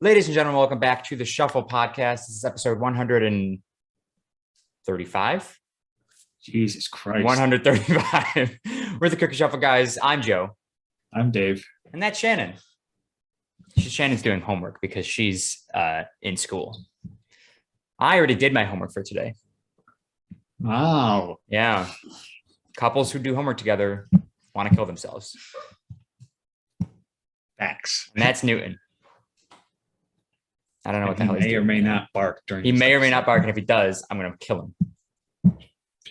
Ladies and gentlemen, welcome back to the Shuffle Podcast. This is episode 135. Jesus Christ. 135. We're the Cookie Shuffle guys. I'm Joe. I'm Dave. And that's Shannon. Shannon's doing homework because she's in school. I already did my homework for today. Wow. Yeah. Couples who do homework together want to kill themselves. Facts. And that's Newton. I don't know what the hell he's doing. He may or may not bark during. He may or may not bark, and if he does, I'm going to kill him.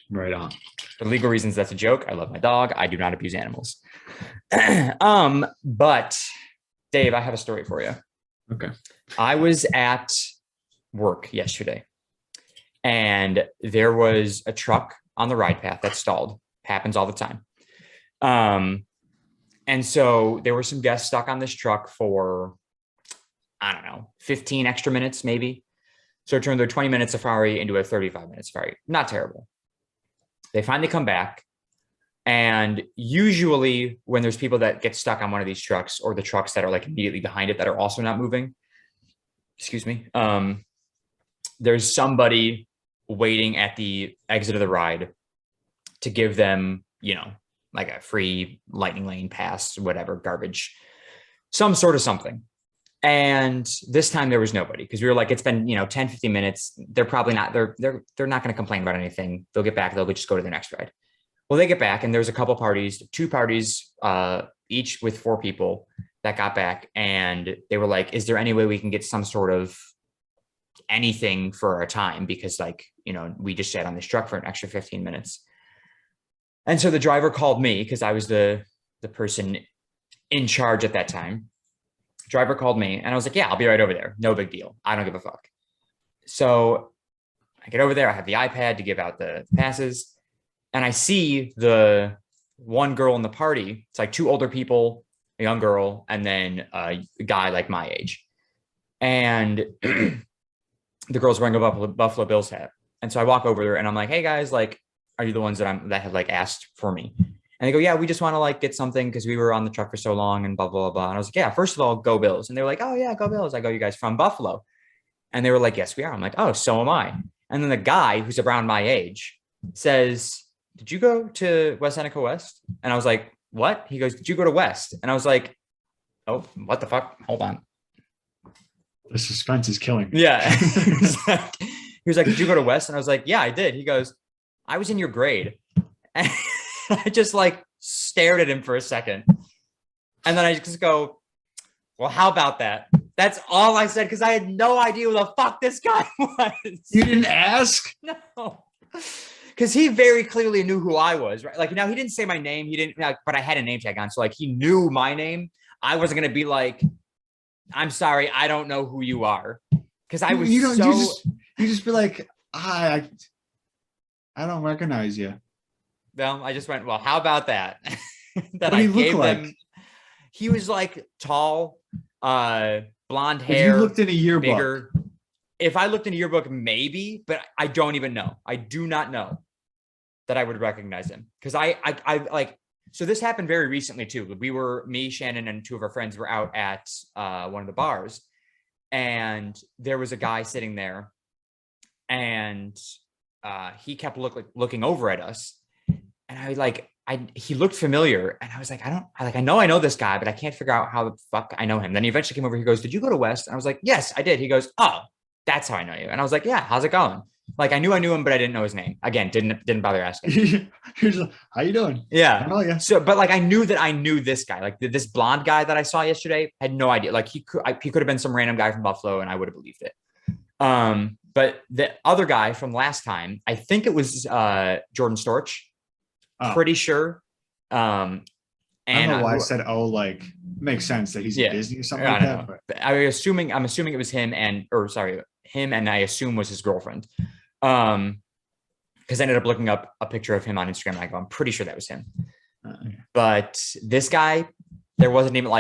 Right on. For legal reasons, that's a joke. I love my dog. I do not abuse animals. But Dave, I have a story for you. Okay. I was at work yesterday, and there was a truck on the ride path that stalled. Happens all the time. And so there were some guests stuck on this truck for, I don't know, 15 extra minutes, maybe. So it turned their 20-minute safari into a 35-minute safari. Not terrible. They finally come back. And usually when there's people that get stuck on one of these trucks, or the trucks that are like immediately behind it that are also not moving, there's somebody waiting at the exit of the ride to give them, like a free lightning lane pass, whatever, garbage, some sort of something. And this time there was nobody, because we were like, it's been, 10, 15 minutes. They're probably not, they're not going to complain about anything. They'll get back. They'll just go to the next ride. Well, they get back, and there's a couple parties, two parties, each with 4 people that got back. And they were like, is there any way we can get some sort of anything for our time? Because we just sat on this truck for an extra 15 minutes. And so the driver called me, because I was the person in charge at that time. Driver called me, and I was like, yeah, I'll be right over there. No big deal. I don't give a fuck. So I get over there. I have the iPad to give out the passes, and I see the one girl in the party. It's like 2 older people, a young girl, and then a guy like my age. And the girl's wearing a Buffalo Bills hat. And so I walk over there, and I'm like, hey guys, are you the ones that have asked for me? And they go, yeah, we just want to get something because we were on the truck for so long and blah, blah, blah. And I was like, yeah, first of all, go Bills. And they were like, oh yeah, go Bills. I go, you guys from Buffalo? And they were like, yes, we are. I'm like, oh, so am I. And then the guy who's around my age says, did you go to West Seneca West? And I was like, what? He goes, did you go to West? And I was like, oh, what the fuck? Hold on. The suspense is killing me. Yeah. He was like, did you go to West? And I was like, yeah, I did. He goes, I was in your grade. And I just stared at him for a second. And then I just go, well, how about that? That's all I said, because I had no idea who the fuck this guy was. You didn't ask? No. Because he very clearly knew who I was, right? He didn't say my name. He didn't, but I had a name tag on. So he knew my name. I wasn't going to be like, I'm sorry, I don't know who you are. Because I was you just be like, I don't recognize you. Well, I just went, well, how about that? That I gave them. He was tall, blonde hair. If you looked in a yearbook. Bigger. If I looked in a yearbook, maybe, but I don't even know. I do not know that I would recognize him. Because so this happened very recently too. Me, Shannon, and 2 of our friends were out at one of the bars, and there was a guy sitting there, and he kept looking over at us. And he looked familiar, and I was like, I know this guy, but I can't figure out how the fuck I know him. Then he eventually came over. He goes, did you go to West? And I was like, yes, I did. He goes, oh, that's how I know you. And I was like, yeah, how's it going? I knew him, but I didn't know his name. Again, didn't bother asking. He's like, how you doing? Yeah. Oh yeah. So, but I knew that I knew this guy. This blonde guy that I saw yesterday, had no idea. He could have been some random guy from Buffalo, and I would have believed it. But the other guy from last time, I think it was Jordan Storch. Oh. Pretty sure. And I don't know why I said, makes sense that he's in Disney or something like that. But I'm assuming it was him and I assume was his girlfriend. Because I ended up looking up a picture of him on Instagram. And I'm pretty sure that was him. But this guy, there wasn't even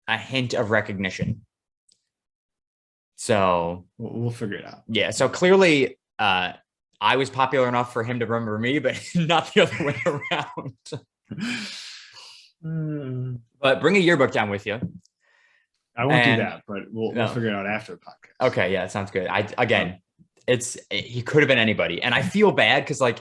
a hint of recognition. So we'll figure it out. Yeah. So clearly, I was popular enough for him to remember me, but not the other way around. But bring a yearbook down with you. I won't do And that, but we'll no. figure it out after the podcast. Okay, yeah, sounds good. He could have been anybody, and I feel bad because like,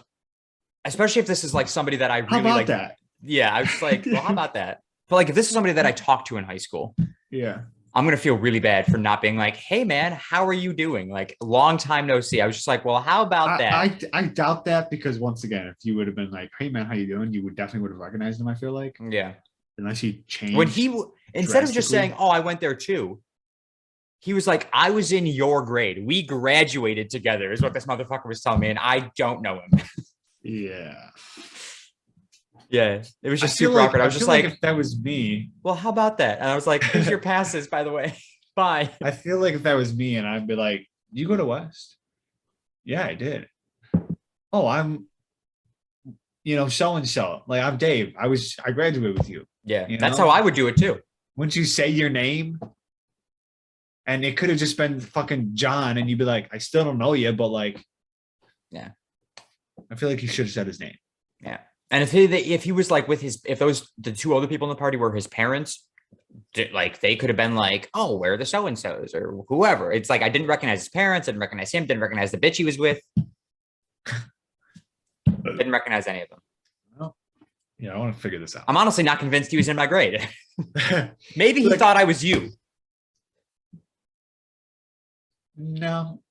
especially if this is like somebody that I How really about like. that? Yeah, I was just like, well, how about that? But like, if this is somebody that I talked to in high school, Yeah. I'm gonna feel really bad for not being like, hey man, how are you doing? Like, long time no see. I was just like, well, how about that? I doubt that because once again, if you would have been like, "Hey man, how you doing?" you would definitely would have recognized him. I feel like Yeah. unless he When changed he instead of just saying, drastically. oh, I went there too, he was like, I was in your grade. We graduated together, is what this motherfucker was telling me, and I don't know him. Yeah, Yeah, it was just super awkward. I I was just feel like like, if that was me, well, how about that? And I was like, here's your passes, by the way. Bye. I feel like if that was me, and I'd be like, "You go to West?" Yeah, I did. Oh, I'm so and so. Like I'm Dave. I graduated with you. Yeah, You that's how know, I would do it too. once you say your name, and it could have just been fucking John, and you'd be like, "I still don't know you," but like, Yeah, I feel like you should have said his name. yeah. And if he was like with his if those the two other people in the party were his parents, like they could have been like, oh, where are the so and so's or whoever. It's like I didn't recognize his parents, didn't recognize him, didn't recognize the bitch he was with, didn't recognize any of them. Well, yeah, I want to figure this out. I'm honestly not convinced he was in my grade. Maybe he Like, thought I was you. no,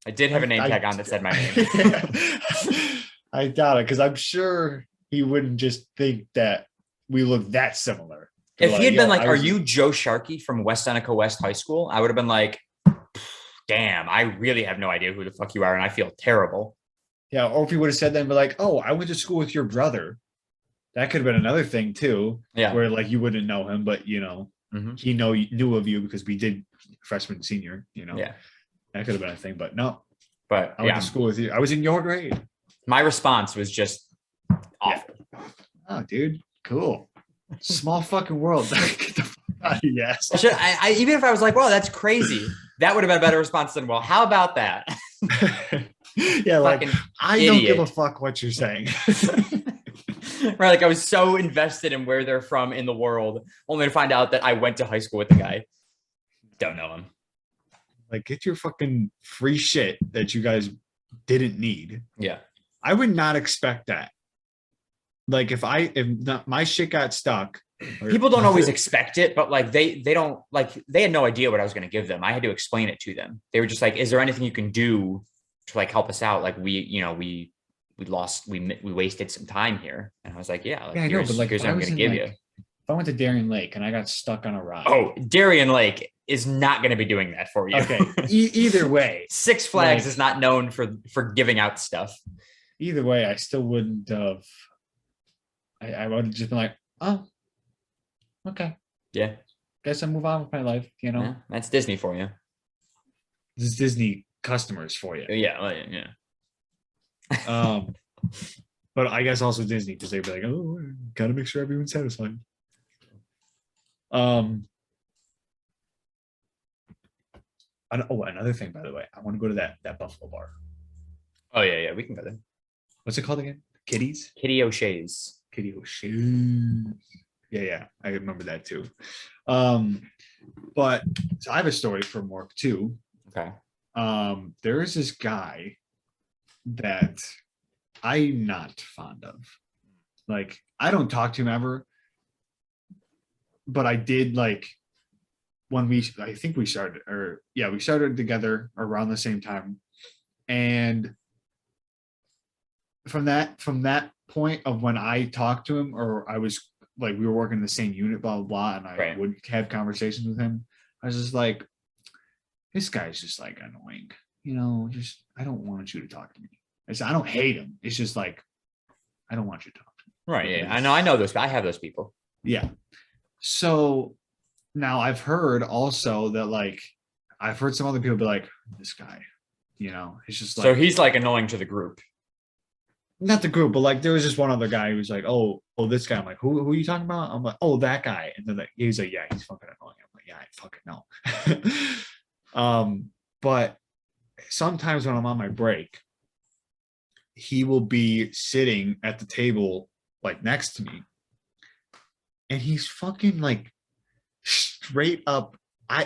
I did have a name tag on that said my name. I doubt it because I'm sure he wouldn't just think that we look that similar. If he had been like, I "Are was- you Joe Sharkey from West Seneca West High School?" I would have been like, "Damn, I really have no idea who the fuck you are, and I feel terrible." Yeah, or if he would have said that and be like, "Oh, I went to school with your brother," that could have been another thing too. Yeah, where like you wouldn't know him, but he knew of you because we did freshman, senior. Yeah, that could have been a thing. But no, but I went to school with you. I was in your grade. My response was just awful. Yeah. Oh, dude, cool. Small fucking world. Get the fuck out of here, yes. Even if I was like, "Whoa, that's crazy," that would have been a better response than, "Well, how about that?" Yeah, like I don't give a idiot. fuck what you're saying. Right, like I was so invested in where they're from in the world, only to find out that I went to high school with the guy. Don't know him. Like, get your fucking free shit that you guys didn't need. Yeah. I would not expect that. Like, if my shit got stuck. People don't always expect it, but like they don't like they had no idea what I was going to give them. I had to explain it to them. They were just like, "Is there anything you can do to like help us out? Like we wasted some time here." And I was like, "Yeah, like, yeah, I know, but like, here's what I'm going to give you." If I went to Darien Lake and I got stuck on a ride. Oh, Darien Lake is not going to be doing that for you. Okay. Either way, Six Flags is not known for giving out stuff. Either way, I still wouldn't have. I would have just been like, "Oh, okay, yeah. Guess I move on with my life." Yeah, that's Disney for you. This is Disney customers for you. Yeah, yeah. But I guess also Disney because they'd be like, "Oh, gotta make sure everyone's satisfied." Another thing, by the way, I want to go to that Buffalo bar. Oh yeah, we can go there. What's it called again? Kitty's? Kitty O'Shea's. Kitty O'Shea's. Yeah, I remember that too. But so I have a story from work too. Okay. There is this guy that I'm not fond of. Like, I don't talk to him ever, but I did like when I think we started, we started together around the same time, and from that point of when I talked to him, or I was like, we were working in the same unit, blah blah blah, and I would have conversations with him. I was just like, this guy's just like annoying, just I don't want you to talk to me. I don't hate him. It's just like, I don't want you to talk to me. Right. Yeah. I know those. I have those people. Yeah. So now I've heard also that like, I've heard some other people be like, this guy, it's just like. So he's like annoying to the group. Not the group, but like there was just one other guy who was like, oh, this guy. I'm like, who are you talking about? I'm like, oh, that guy. And then he's like, yeah, he's fucking annoying. I'm like, yeah, I fucking know. But sometimes when I'm on my break, he will be sitting at the table like next to me, and he's fucking like straight up, I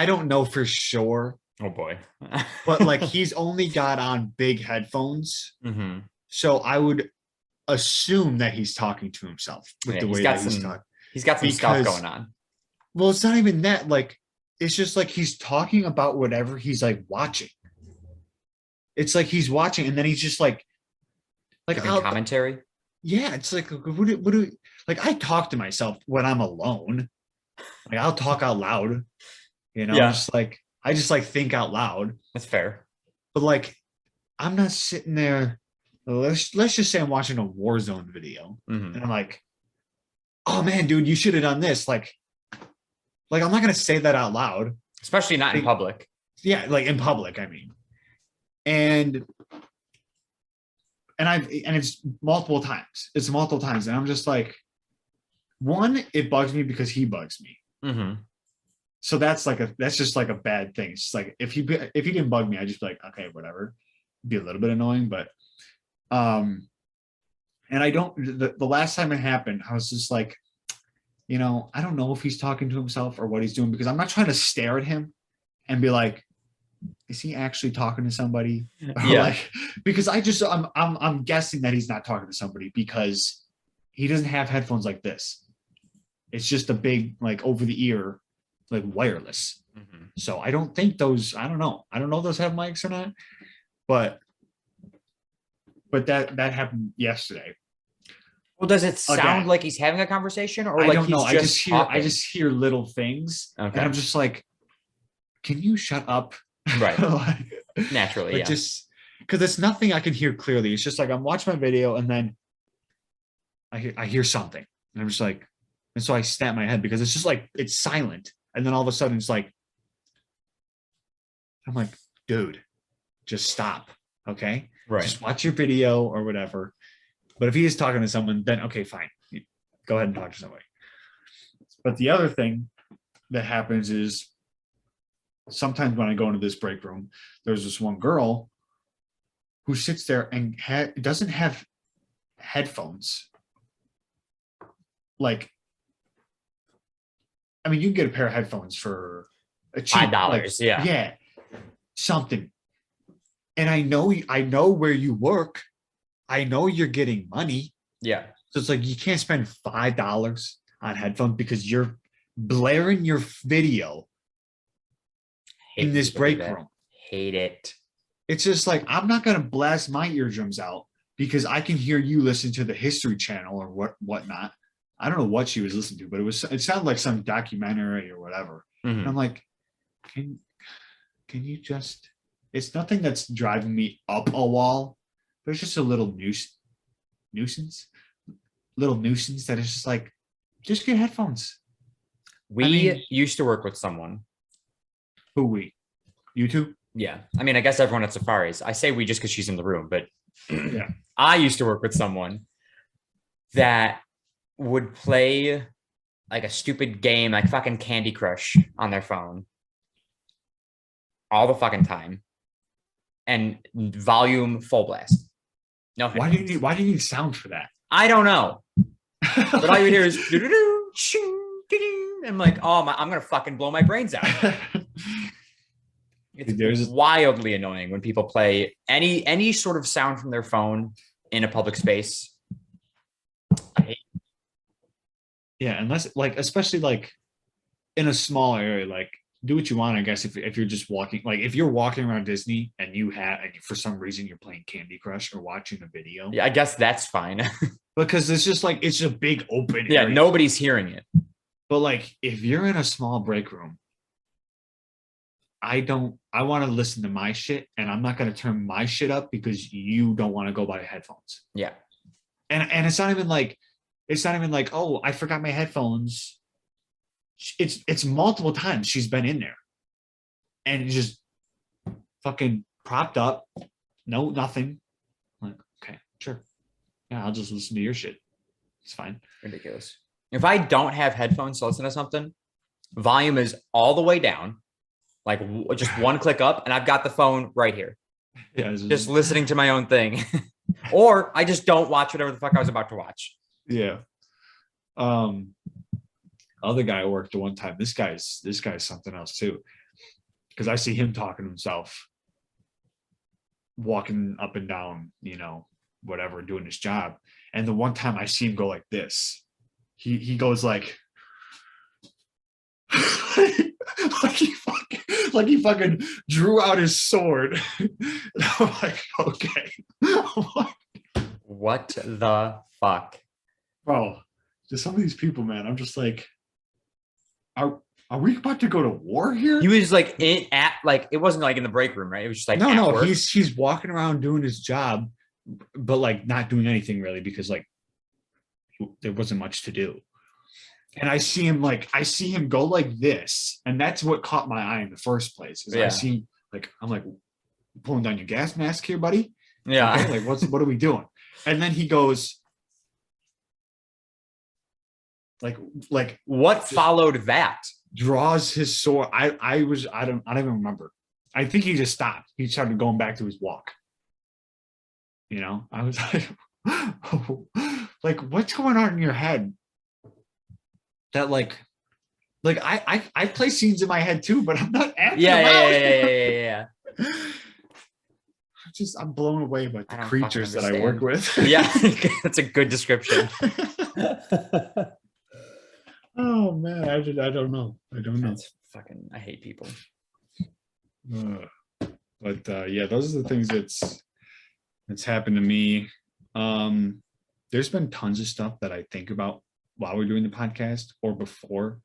don't know for sure, Oh boy. but like he's only got on big headphones. Mhm. So I would assume that he's talking to himself with Yeah, the way that he's talking. he's got some stuff going on. Well, it's not even that. Like, it's just like he's talking about whatever he's like watching. It's like he's watching, and then he's just like Giving commentary. yeah. It's like like I talk to myself when I'm alone. Like I'll talk out loud, Yeah. just like I just like think out loud. That's fair. But like I'm not sitting there. Let's just say I'm watching a Warzone video, Mhm. and I'm like, oh man, dude, you should have done this. Like I'm not gonna say that out loud. Especially not in public. Yeah, like in public, I mean. And it's multiple times. It's multiple times. And I'm just like, one, it bugs me because he bugs me. Mm-hmm. So that's just like a bad thing. It's just like if he didn't bug me, I'd just be like, okay, whatever. It'd be a little bit annoying, but and I don't the last time it happened, I was just like, I don't know if he's talking to himself or what he's doing, because I'm not trying to stare at him and be like, is he actually talking to somebody? Yeah. Like, because I'm guessing that he's not talking to somebody because he doesn't have headphones like this. It's just a big like over the ear, like wireless. Mm-hmm. So I don't think those. I don't know if those have mics or not. But that happened yesterday. Well, does it sound like he's having a conversation, or I like don't know. he's I just hear little things, okay. and I'm just like, can you shut up? Right. Like, naturally, yeah. Just because it's nothing I can hear clearly. It's just like I'm watching my video and then I hear something, and I'm just like, and so I snap my head because it's just like it's silent, and then all of a sudden it's like, I'm like, dude, just stop, okay? Right. Just watch your video or whatever. But if he is talking to someone, then okay, fine, go ahead and talk to somebody. But the other thing that happens is, sometimes when I go into this break room, there's this one girl who sits there and doesn't have headphones. Like, I mean, you can get a pair of headphones for a cheap $5. like, yeah. Yeah. Something. And I know where you work. I know you're getting money. Yeah. So it's like you can't spend $5 on headphones because you're blaring your video in this break room. Hate it. It's just like, I'm not going to blast my eardrums out because I can hear you listen to the History Channel or whatnot. I don't know what she was listening to, but it sounded like some documentary or whatever. Mm-hmm. And I'm like, can you just, it's nothing that's driving me up a wall, but it's just a little nuisance that is just like, just get headphones. We used to work with someone. Who we? You two? Yeah. I mean, I guess everyone at Safaris. I say we just because she's in the room, but yeah. I used to work with someone that would play like a stupid game, like fucking Candy Crush on their phone all the fucking time, and volume full blast. No headphones. Why do you need sound for that? I don't know. But all you hear is I'm like, oh my, I'm gonna fucking blow my brains out. It's wildly annoying when people play any sort of sound from their phone in a public space. I hate it. Yeah, unless like, especially like in a small area, like do what you want, I guess. If you're just walking, like if you're walking around Disney and for some reason you're playing Candy Crush or watching a video. Yeah, I guess that's fine. Because it's just like, it's a big open yeah, area. Nobody's hearing it. But like if you're in a small break room, I want to listen to my shit, and I'm not going to turn my shit up because you don't want to go buy headphones. Yeah. And it's not even like, oh, I forgot my headphones. It's multiple times she's been in there and just fucking propped up. No, nothing. I'm like, okay, sure. Yeah, I'll just listen to your shit. It's fine. Ridiculous. If I don't have headphones to listen to something, volume is all the way down, like just one click up, and I've got the phone right here. Yeah, just listening to my own thing. Or I just don't watch whatever the fuck I was about to watch. Yeah. Other guy I worked the one time. This guy's something else too. Because I see him talking to himself, walking up and down, whatever, doing his job. And the one time I see him go like this, he goes like like he fucking drew out his sword. And I'm like, okay. What the fuck? Bro, just some of these people, man, I'm just like, are we about to go to war here? He was like it wasn't like in the break room, right? It was just like no, work. he's walking around doing his job, but like not doing anything really because like there wasn't much to do. And I see him go like this, and that's what caught my eye in the first place. Is I see I'm like, pulling down your gas mask here, buddy. Yeah. Okay, like what are we doing? And then he goes like what followed that? Draws his sword. I don't even remember. I think he just stopped. He started going back to his walk. I was like, what's going on in your head? That like I play scenes in my head too, but I'm not acting Yeah. I'm blown away by the creatures that I work with. Yeah, that's a good description. Oh man, I don't know. That's fucking. I hate people. But yeah, those are the things that's happened to me. There's been tons of stuff that I think about while we're doing the podcast or before,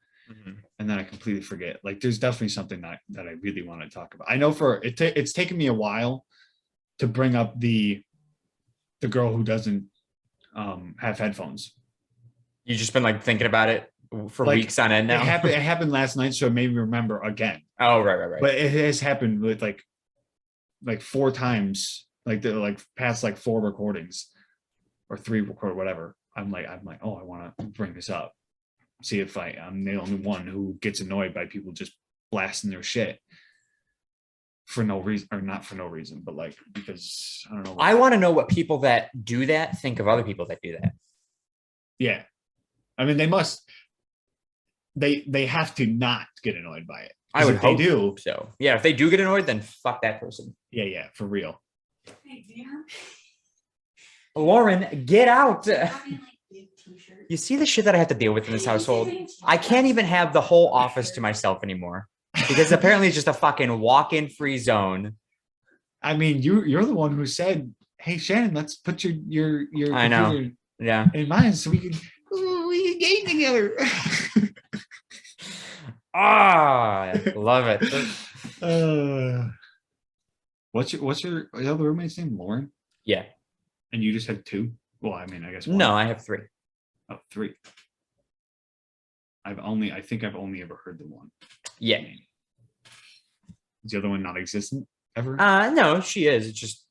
and then I completely forget. Like, there's definitely something that I really want to talk about. I know it's taken me a while to bring up the girl who doesn't have headphones. You've just been like thinking about it for weeks on end now. It happened last night, so it made me remember again. Oh, right. But it has happened with like 4 times, like past like 4 recordings or 3 whatever. I'm like, oh, I want to bring this up. See if I'm the only one who gets annoyed by people just blasting their shit for no reason, or not for no reason, but like because I don't know. I want to know what people that do that think of other people that do that. Yeah, I mean they must. They have to not get annoyed by it. I would hope they do. So yeah, if they do get annoyed, then fuck that person. Yeah, for real. Hey, Deanna. Lauren, get out. You see the shit that I have to deal with in this household? I can't even have the whole office to myself anymore because apparently it's just a fucking walk-in free zone. I mean, you're the one who said, "Hey, Shannon, let's put your I know. Yeah. in mine so we can game together." Love it. What's your other roommate's name? Lauren? Yeah. And you just had 2? Well, I mean, I guess 1. No, I have 3. Oh, 3. I think I've only ever heard the one. Yeah. Is the other one non-existent ever? No, she is. It's just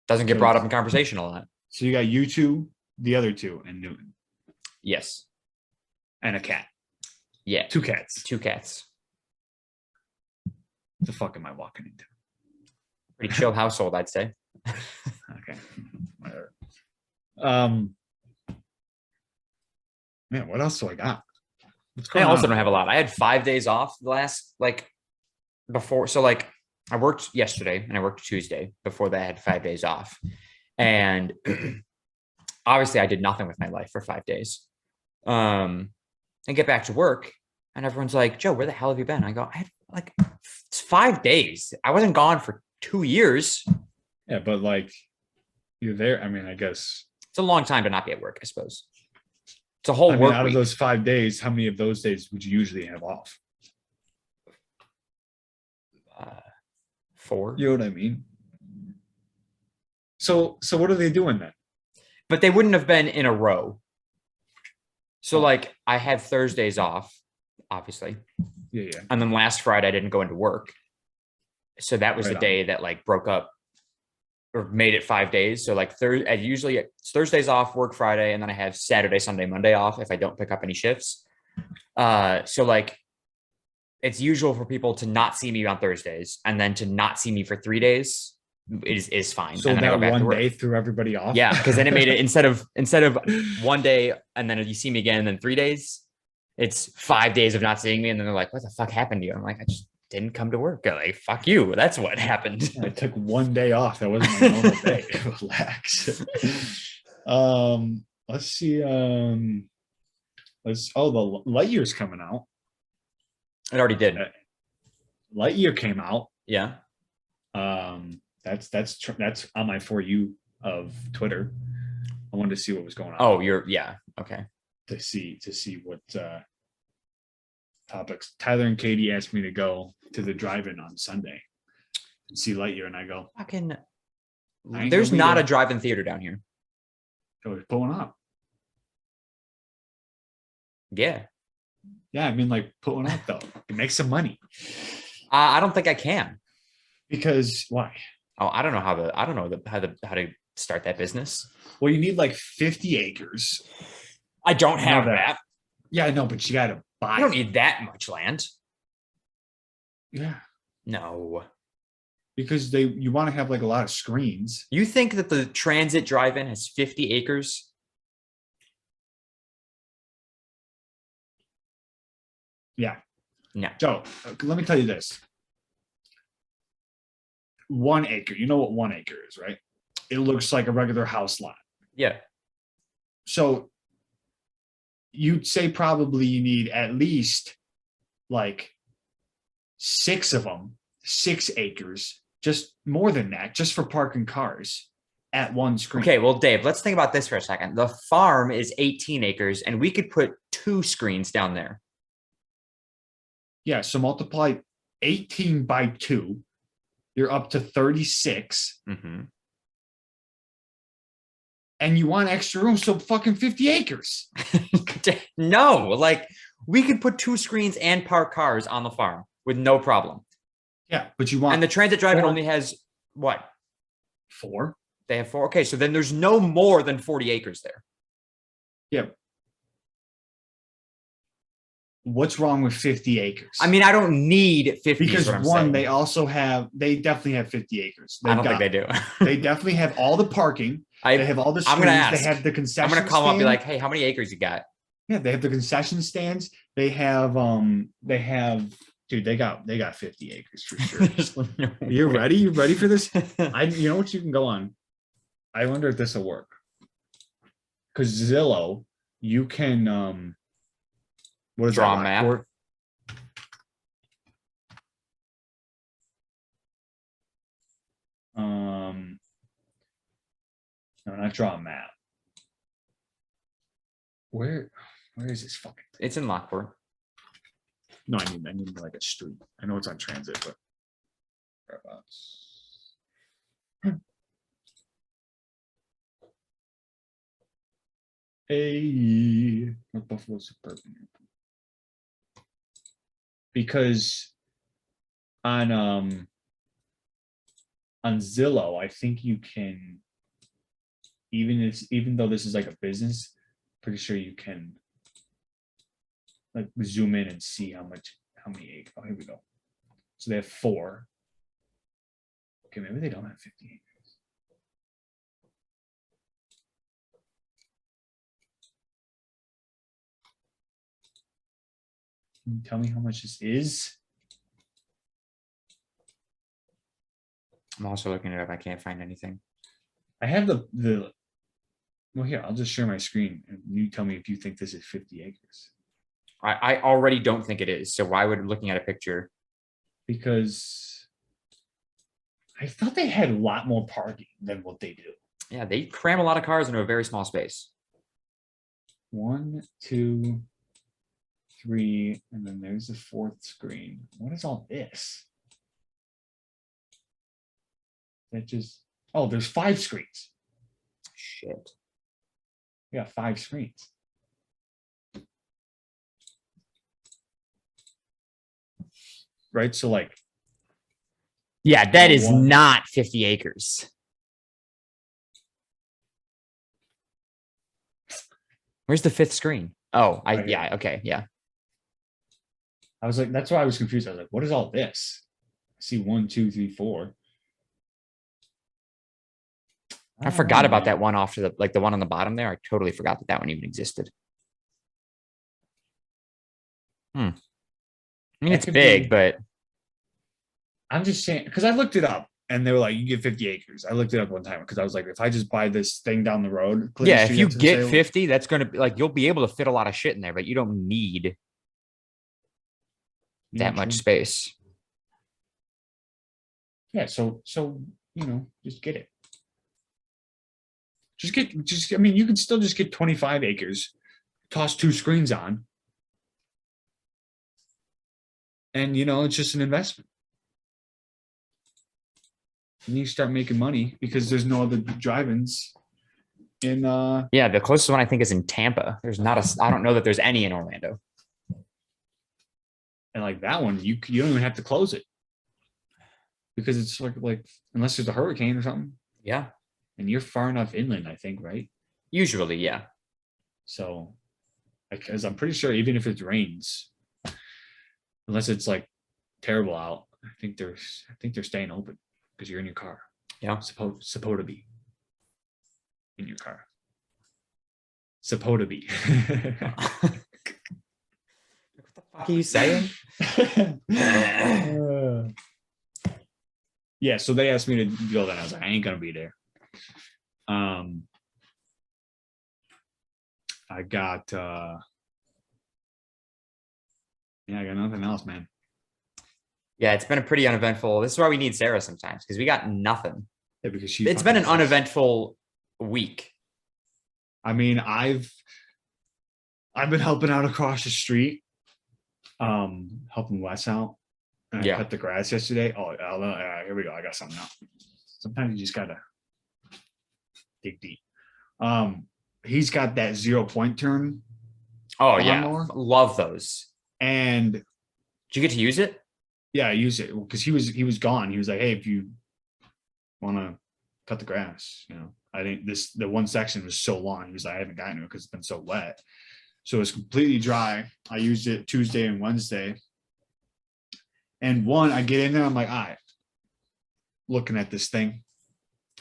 doesn't get brought up in conversation a lot. So you got you 2, the other 2, and Newton. Yes. And a cat. Yeah. 2 cats. 2 cats. What the fuck am I walking into? Pretty chill household, I'd say. Okay. Whatever. Man, what else do I got? I also don't have a lot. I had 5 days off the last before. So I worked yesterday and I worked Tuesday. Before that, I had 5 days off. And obviously I did nothing with my life for 5 days. And get back to work and everyone's like, Joe, where the hell have you been? I go, I had it's 5 days. I wasn't gone for 2 years. Yeah, but you're there. I mean, I guess it's a long time to not be at work, I suppose. It's a whole work out week. Of those 5 days, how many of those days would you usually have off? 4. You know what I mean? So what are they doing then? But they wouldn't have been in a row. So I had Thursdays off, obviously. Yeah. And then last Friday I didn't go into work. So that was the day that broke up or made it 5 days. So usually it's Thursdays off, work Friday, and then I have Saturday, Sunday, Monday off if I don't pick up any shifts. So it's usual for people to not see me on Thursdays and then to not see me for 3 days is fine. So And then I go that back to one work. day threw everybody off. Yeah, because then it made it instead of one day and then you see me again and then 3 days, it's 5 days of not seeing me. And then they're like, what the fuck happened to you? I'm like, I just didn't come to work. I'm like, fuck you. That's what happened. I took one day off. That wasn't my normal day. Relax. Let's see. The Lightyear's coming out. It already did. Lightyear came out. Yeah. That's on my For You of Twitter. I wanted to see what was going on. Oh, yeah. Okay. To see what topics. Tyler and Katie asked me to go to the drive-in on Sunday and see Lightyear, and I go, Fucking. I ain't There's gonna be not there. a drive-in theater down here. "Oh, it's pulling up." Yeah. Yeah, I mean, like, put one up though. It makes some money. I don't think I can. Because why? Oh, I don't know how to start that business. Well, you need like 50 acres. I don't have that. that. Yeah, I know, but you gotta buy I don't it. need that much land. Yeah, No. because you want to have like a lot of screens. You think that the transit drive-in has 50 acres? Yeah. No. So let me tell you this. 1 acre. You know what 1 acre is, right? It looks like a regular house lot. Yeah. So you'd say probably you need at least like 6 of them, 6 acres, just more than that, just for parking cars at one screen. Okay, well, Dave, let's think about this for a second. The farm is 18 acres, and we could put 2 screens down there. Yeah, so multiply 18 by 2. You're up to 36. Mm-hmm. And you want extra room, so fucking 50 acres. No, like we could put 2 screens and park cars on the farm with no problem. Yeah, but you want. And the transit drive-in 4. only has what? 4. They have 4. Okay, so then there's no more than 40 acres there. Yeah. What's wrong with 50 acres? I mean, I don't need 50 because is what I'm one, saying. they definitely have 50 acres. I don't think they do. They definitely have all the parking. They have all the screens. I'm gonna ask. They have the concession. I'm gonna call stand. up and be like, hey, how many acres you got? Yeah, they have the concession stands. They have dude, they got 50 acres for sure. No You're way. ready? You ready for this? You know what, you can go on. I wonder if this will work. Because Zillow, you can what is Draw that a map. Lockport? No, not draw a map. Where is this fucking thing? It's in Lockport. No, I mean like a street. I know it's on transit, but whereabouts? Hey, North Buffalo Suburban. Because on Zillow, I think you can, even though this is like a business, pretty sure you can like zoom in and see how many acres. Oh, here we go. So they have 4. Okay, maybe they don't have 50 acres. Can you tell me how much this is? I'm also looking it up. I can't find anything. I have the well, here, I'll just share my screen and you tell me if you think this is 50 acres. I already don't think it is. So why would looking at a picture? Because I thought they had a lot more parking than what they do. Yeah, they cram a lot of cars into a very small space. 1, 2, 3, and then there's the 4th screen. What is all this? That just, oh, there's 5 screens. Shit. We got 5 screens. Right, so like, Yeah, that is 1. not 50 acres. Where's the 5th screen? Oh, Right here. yeah, okay, yeah. I was like, that's why I was confused. I was like, what is all this? I see 1, 2, 3, 4. I forgot about that one off to the one on the bottom there. I totally forgot that one even existed. I mean, it's big, but I'm just saying, because I looked it up and they were like, you get 50 acres. I looked it up one time because I was like, if I just buy this thing down the road, Clinton yeah, if Street, you that's for get sale. 50, that's going to be like, you'll be able to fit a lot of shit in there, but you don't need that much true. space. Yeah, so just get it. I mean, you can still just get 25 acres, toss 2 screens on, and it's just an investment. And you start making money because there's no other drive-ins in Yeah, the closest one I think is in Tampa. I don't know that there's any in Orlando. and like that one, you don't even have to close it because it's like unless there's a hurricane or something. Yeah. And you're far enough inland, I think, right? Usually, yeah. So, because I'm pretty sure even if it rains, unless it's like terrible out, I think they're staying open because you're in your car. Yeah. Supposed to be in your car. Supposed to be. What the fuck are you saying? Yeah, so they asked me to go there. I was like, I ain't gonna be there. I got I got nothing else, man. Yeah, it's been a pretty uneventful. This is why we need Sarah sometimes, because we got nothing. Yeah, because it's been an uneventful week. I mean, I've been helping out across the street, helping Wes out. And I cut the grass yesterday. Oh, here we go. I got something out. Sometimes you just gotta dig deep. He's got that 0-point turn. Oh yeah, love those. And did you get to use it? Yeah, I used it because he was gone. He was like, hey, if you want to cut the grass, I think the one section was so long. He was like, I haven't gotten to it because it's been so wet. So it's completely dry. I used it Tuesday and Wednesday. And I get in there, I'm like, all right, looking at this thing.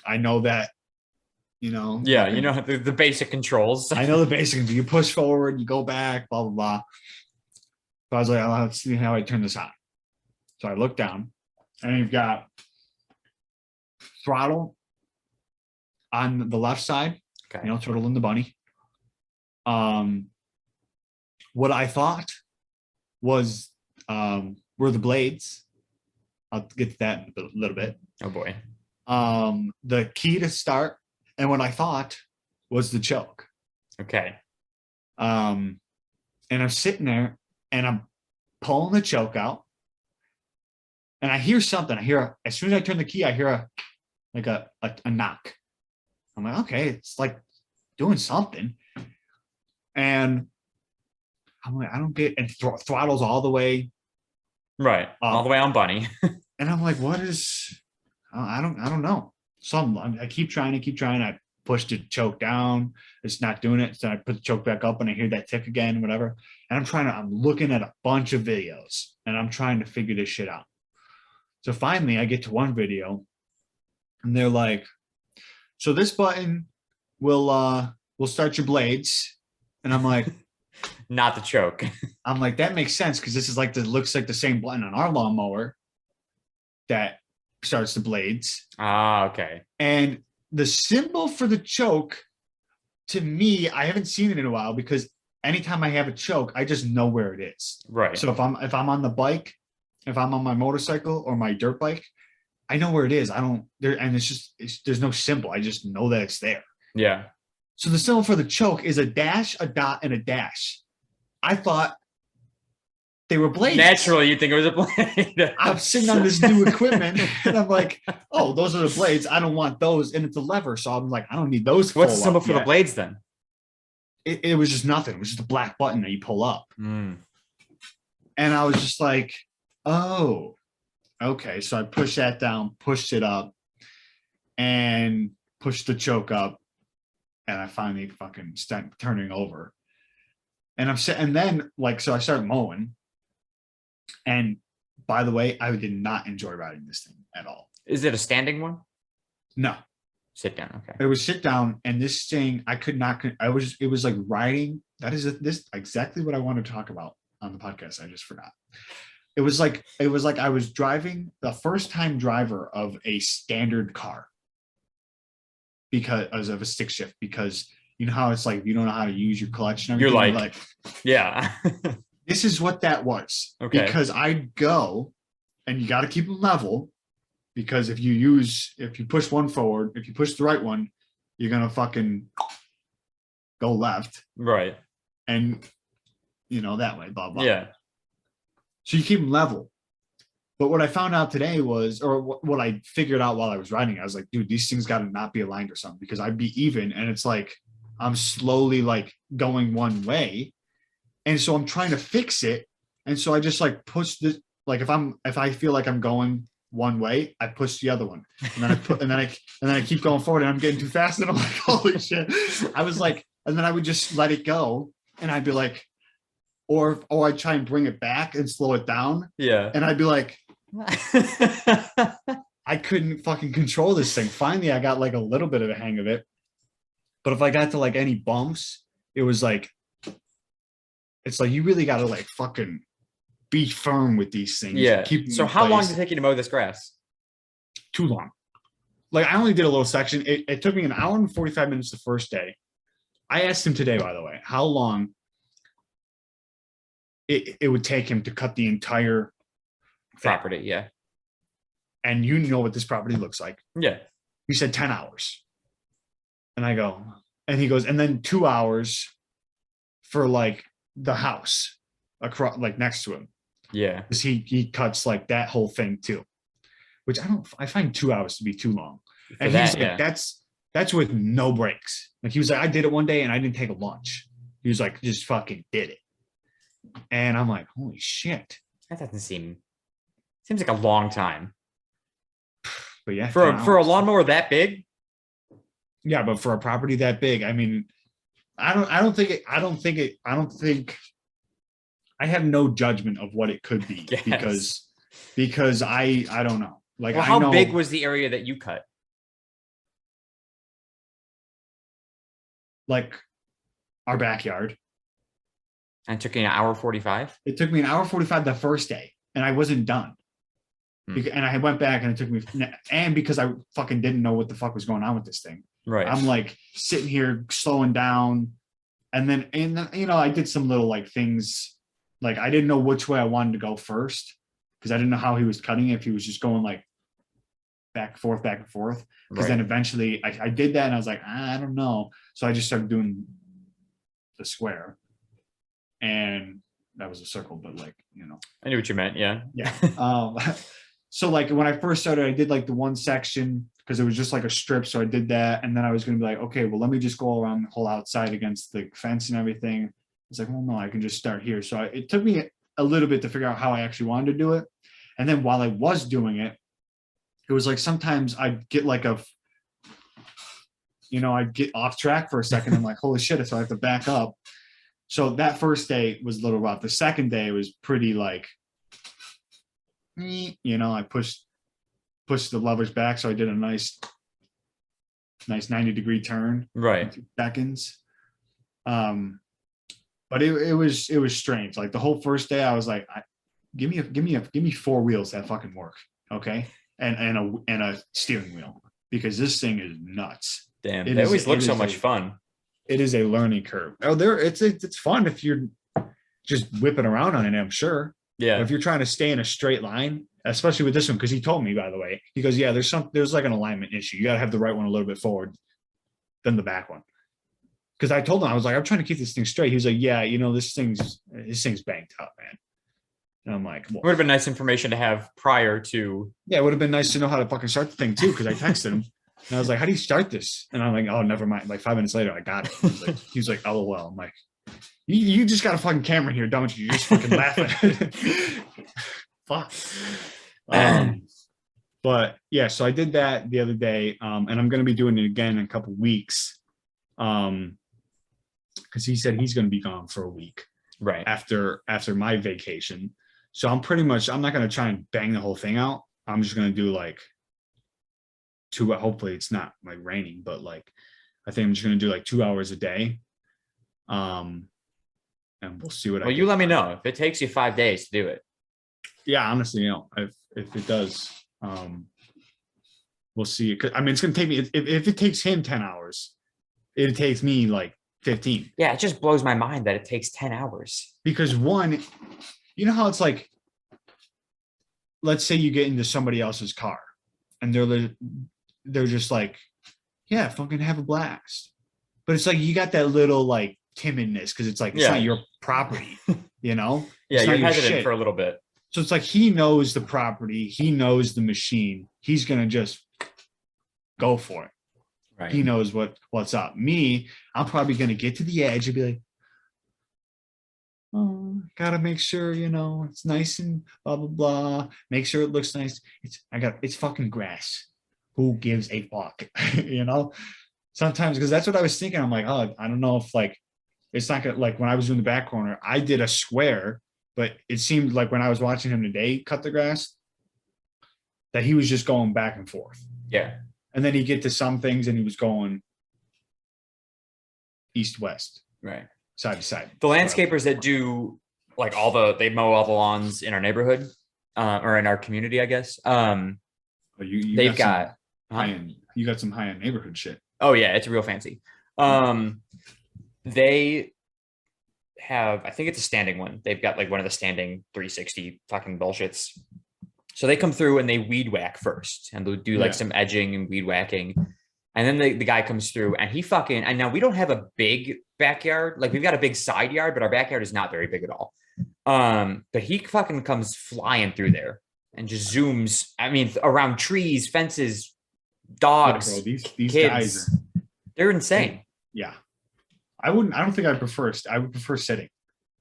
I know that, Yeah, the basic controls. I know the basic. You push forward, you go back, blah, blah, blah. So I was like, let's see how I turn this on. So I look down, and you've got throttle on the left side, okay. Turtle and the bunny. What I thought was were the blades. I'll get to that in a little bit. Oh boy. The key to start, and what I thought was the choke. Okay. And I'm sitting there, and I'm pulling the choke out. And I hear something. As soon as I turn the key, I hear a knock. I'm like, okay, it's like doing something. And I'm like, I don't get, and throttles all the way. Right. All the way on bunny. And I'm like, what is, I don't know. I keep trying. I push the choke down. It's not doing it. So I put the choke back up and I hear that tick again, whatever. And I'm looking at a bunch of videos and I'm trying to figure this shit out. So finally I get to one video and they're like, so this button will start your blades. And I'm like, not the choke. I'm like, that makes sense because this is looks like the same button on our lawnmower that starts the blades. Ah, okay. And the symbol for the choke, to me, I haven't seen it in a while because anytime I have a choke, I just know where it is. Right. So if I'm on the bike, if I'm on my motorcycle or my dirt bike, I know where it is. There's no symbol. I just know that it's there. Yeah. So the symbol for the choke is a dash, a dot, and a dash. I thought they were blades. Naturally, you think it was a blade. I'm sitting on this new equipment, and I'm like, oh, those are the blades. I don't want those. And it's a lever. So I'm like, I don't need those. What's the symbol for the blades then? It was just nothing. It was just a black button that you pull up. Mm. And I was just like, oh, okay. So I pushed that down, pushed it up, and pushed the choke up. And I finally fucking start turning over. And so I start mowing. And by the way, I did not enjoy riding this thing at all. Is it a standing one? No. Sit down. Okay. It was sit down, and this thing I could not. It was like riding. That is this exactly what I want to talk about on the podcast. I just forgot. It was like I was driving the first time driver of a standard car because of a stick shift, because you know how it's like you don't know how to use your clutch and everything. You're like yeah. This is what that was. Okay. Because I'd go, and you got to keep them level, because if you push one forward, if you push the right one, you're gonna fucking go left, Right. and that way, blah blah. Yeah. So you keep them level. But what I found out today was, or what I figured out while I was riding, I was like, dude, these things got to not be aligned or something, because I'd be even, and it's like I'm slowly like going one way, and so I'm trying to fix it, and so I just like push this. Like if I feel like I'm going one way, I push the other one, and then I keep going forward, and I'm getting too fast, and I'm like, holy shit! I was like, and then I would just let it go, and I'd be like, or I'd try and bring it back and slow it down, Yeah. and I'd be like. I couldn't fucking control this thing. Finally, I got like a little bit of a hang of it. But if I got to like any bumps, it was like, it's like you really got to like fucking be firm with these things. Yeah. Keep them So in how long place. did it take you to mow this grass? Too long. Like I only did a little section. It took me an hour and 45 minutes the first day. I asked him today, by the way, how long it would take him to cut the entire Property. Yeah. and you know what this property looks like. Yeah. He said 10 hours. And I go, and he goes, and then 2 hours for like the house across, like next to him. Yeah. Because he cuts like that whole thing too, which I find 2 hours to be too long. For And that, he's like, yeah. that's with no breaks. Like he was like, I did it one day and I didn't take a lunch. He was like, just fucking did it. And I'm like, holy shit. That doesn't seems like a long time. But yeah, For 10 a hours. lawnmower that big? Yeah, but for a property that big, I mean, I have no judgment of what it could be. Yes. because I don't know. Like Well, I how know, big was the area that you cut? like our backyard. And it took you an hour 45? It took me an hour 45 the first day, and I wasn't done. And I went back, and it took me, and because I fucking didn't know what the fuck was going on with this thing. Right. I'm like sitting here slowing down, and then I did some little like things, like I didn't know which way I wanted to go first, because I didn't know how he was cutting it, if he was just going like back and forth. Because then eventually I did that, and I was like, I don't know. So I just started doing the square, and that was a circle, but like, I knew what you meant. Yeah. yeah. So like when I first started, I did like the one section because it was just like a strip. So I did that. And then I was going to be like, okay, well, let me just go around the whole outside against the fence and everything. It's like, well, no, I can just start here. So it took me a little bit to figure out how I actually wanted to do it. And then while I was doing it, it was like sometimes I'd get like I'd get off track for a second. I'm like, holy shit. So I have to back up. So that first day was a little rough. The second day was pretty like, I pushed the levers back. So I did a nice 90-degree turn. Right. In 2 seconds. But it was strange. Like the whole first day I was like, give me 4 wheels that fucking work. Okay. And a steering wheel, because this thing is nuts. Damn. They always look so much fun. It is a learning curve. Oh, it's fun if you're just whipping around on it, I'm sure. Yeah. But if you're trying to stay in a straight line, especially with this one, because he told me, by the way, he goes, yeah, there's like an alignment issue. You got to have the right one a little bit forward than the back one. Because I told him, I was like, I'm trying to keep this thing straight. He was like, yeah, this thing's banged up, man. And I'm like, well, It would have been nice information to have prior to. yeah, it would have been nice to know how to fucking start the thing too, because I texted him and I was like, how do you start this? And I'm like, oh, never mind. Like 5 minutes later, I got it. He was like, LOL. I'm like, you just got a fucking camera here, don't you? You just fucking laughing. Fuck. But yeah, so I did that the other day, and I'm going to be doing it again in a couple weeks, because he said he's going to be gone for a week, Right. after my vacation. So I'm not going to try and bang the whole thing out. I'm just going to do like hopefully it's not like raining, but like I think I'm just gonna do like 2 hours a day. And we'll see what I Well, get you let me done. know if it takes you 5 days to do it. Yeah, honestly, if it does, we'll see. I mean, it's gonna take me if it takes him 10 hours, it takes me like 15. Yeah, it just blows my mind that it takes 10 hours. Because one, you know how it's like, let's say you get into somebody else's car and they're just like, yeah, fucking have a blast. But it's like you got that little like timidness because it's like it's not Yeah. your property, you know? Yeah, It's you're not your hesitant shit. for a little bit. So it's like he knows the property, he knows the machine. He's gonna just go for it. Right. He knows what's up. Me, I'm probably gonna get to the edge and be like, oh, gotta make sure it's nice and blah blah blah. Make sure it looks nice. It's fucking grass. Who gives a fuck? Sometimes because that's what I was thinking. I'm like, oh, I don't know if like it's not gonna like when I was doing the back corner, I did a square, but it seemed like when I was watching him today cut the grass, that he was just going back and forth. Yeah. And then he'd get to some things and he was going east west, Right. side to side. The landscapers that do like they mow all the lawns in our neighborhood or in our community, I guess. They've got you got some high-end neighborhood shit. Oh yeah, it's real fancy. They have, I think it's a standing one. They've got like one of the standing 360 fucking bullshits. So they come through and they weed whack first, and they'll do like some edging and weed whacking. And then the guy comes through and and now we don't have a big backyard. Like we've got a big side yard, but our backyard is not very big at all. But he fucking comes flying through there and just zooms. I mean, around trees, fences, dogs, bro, these kids. guys they're insane. Yeah. I don't think I would prefer sitting.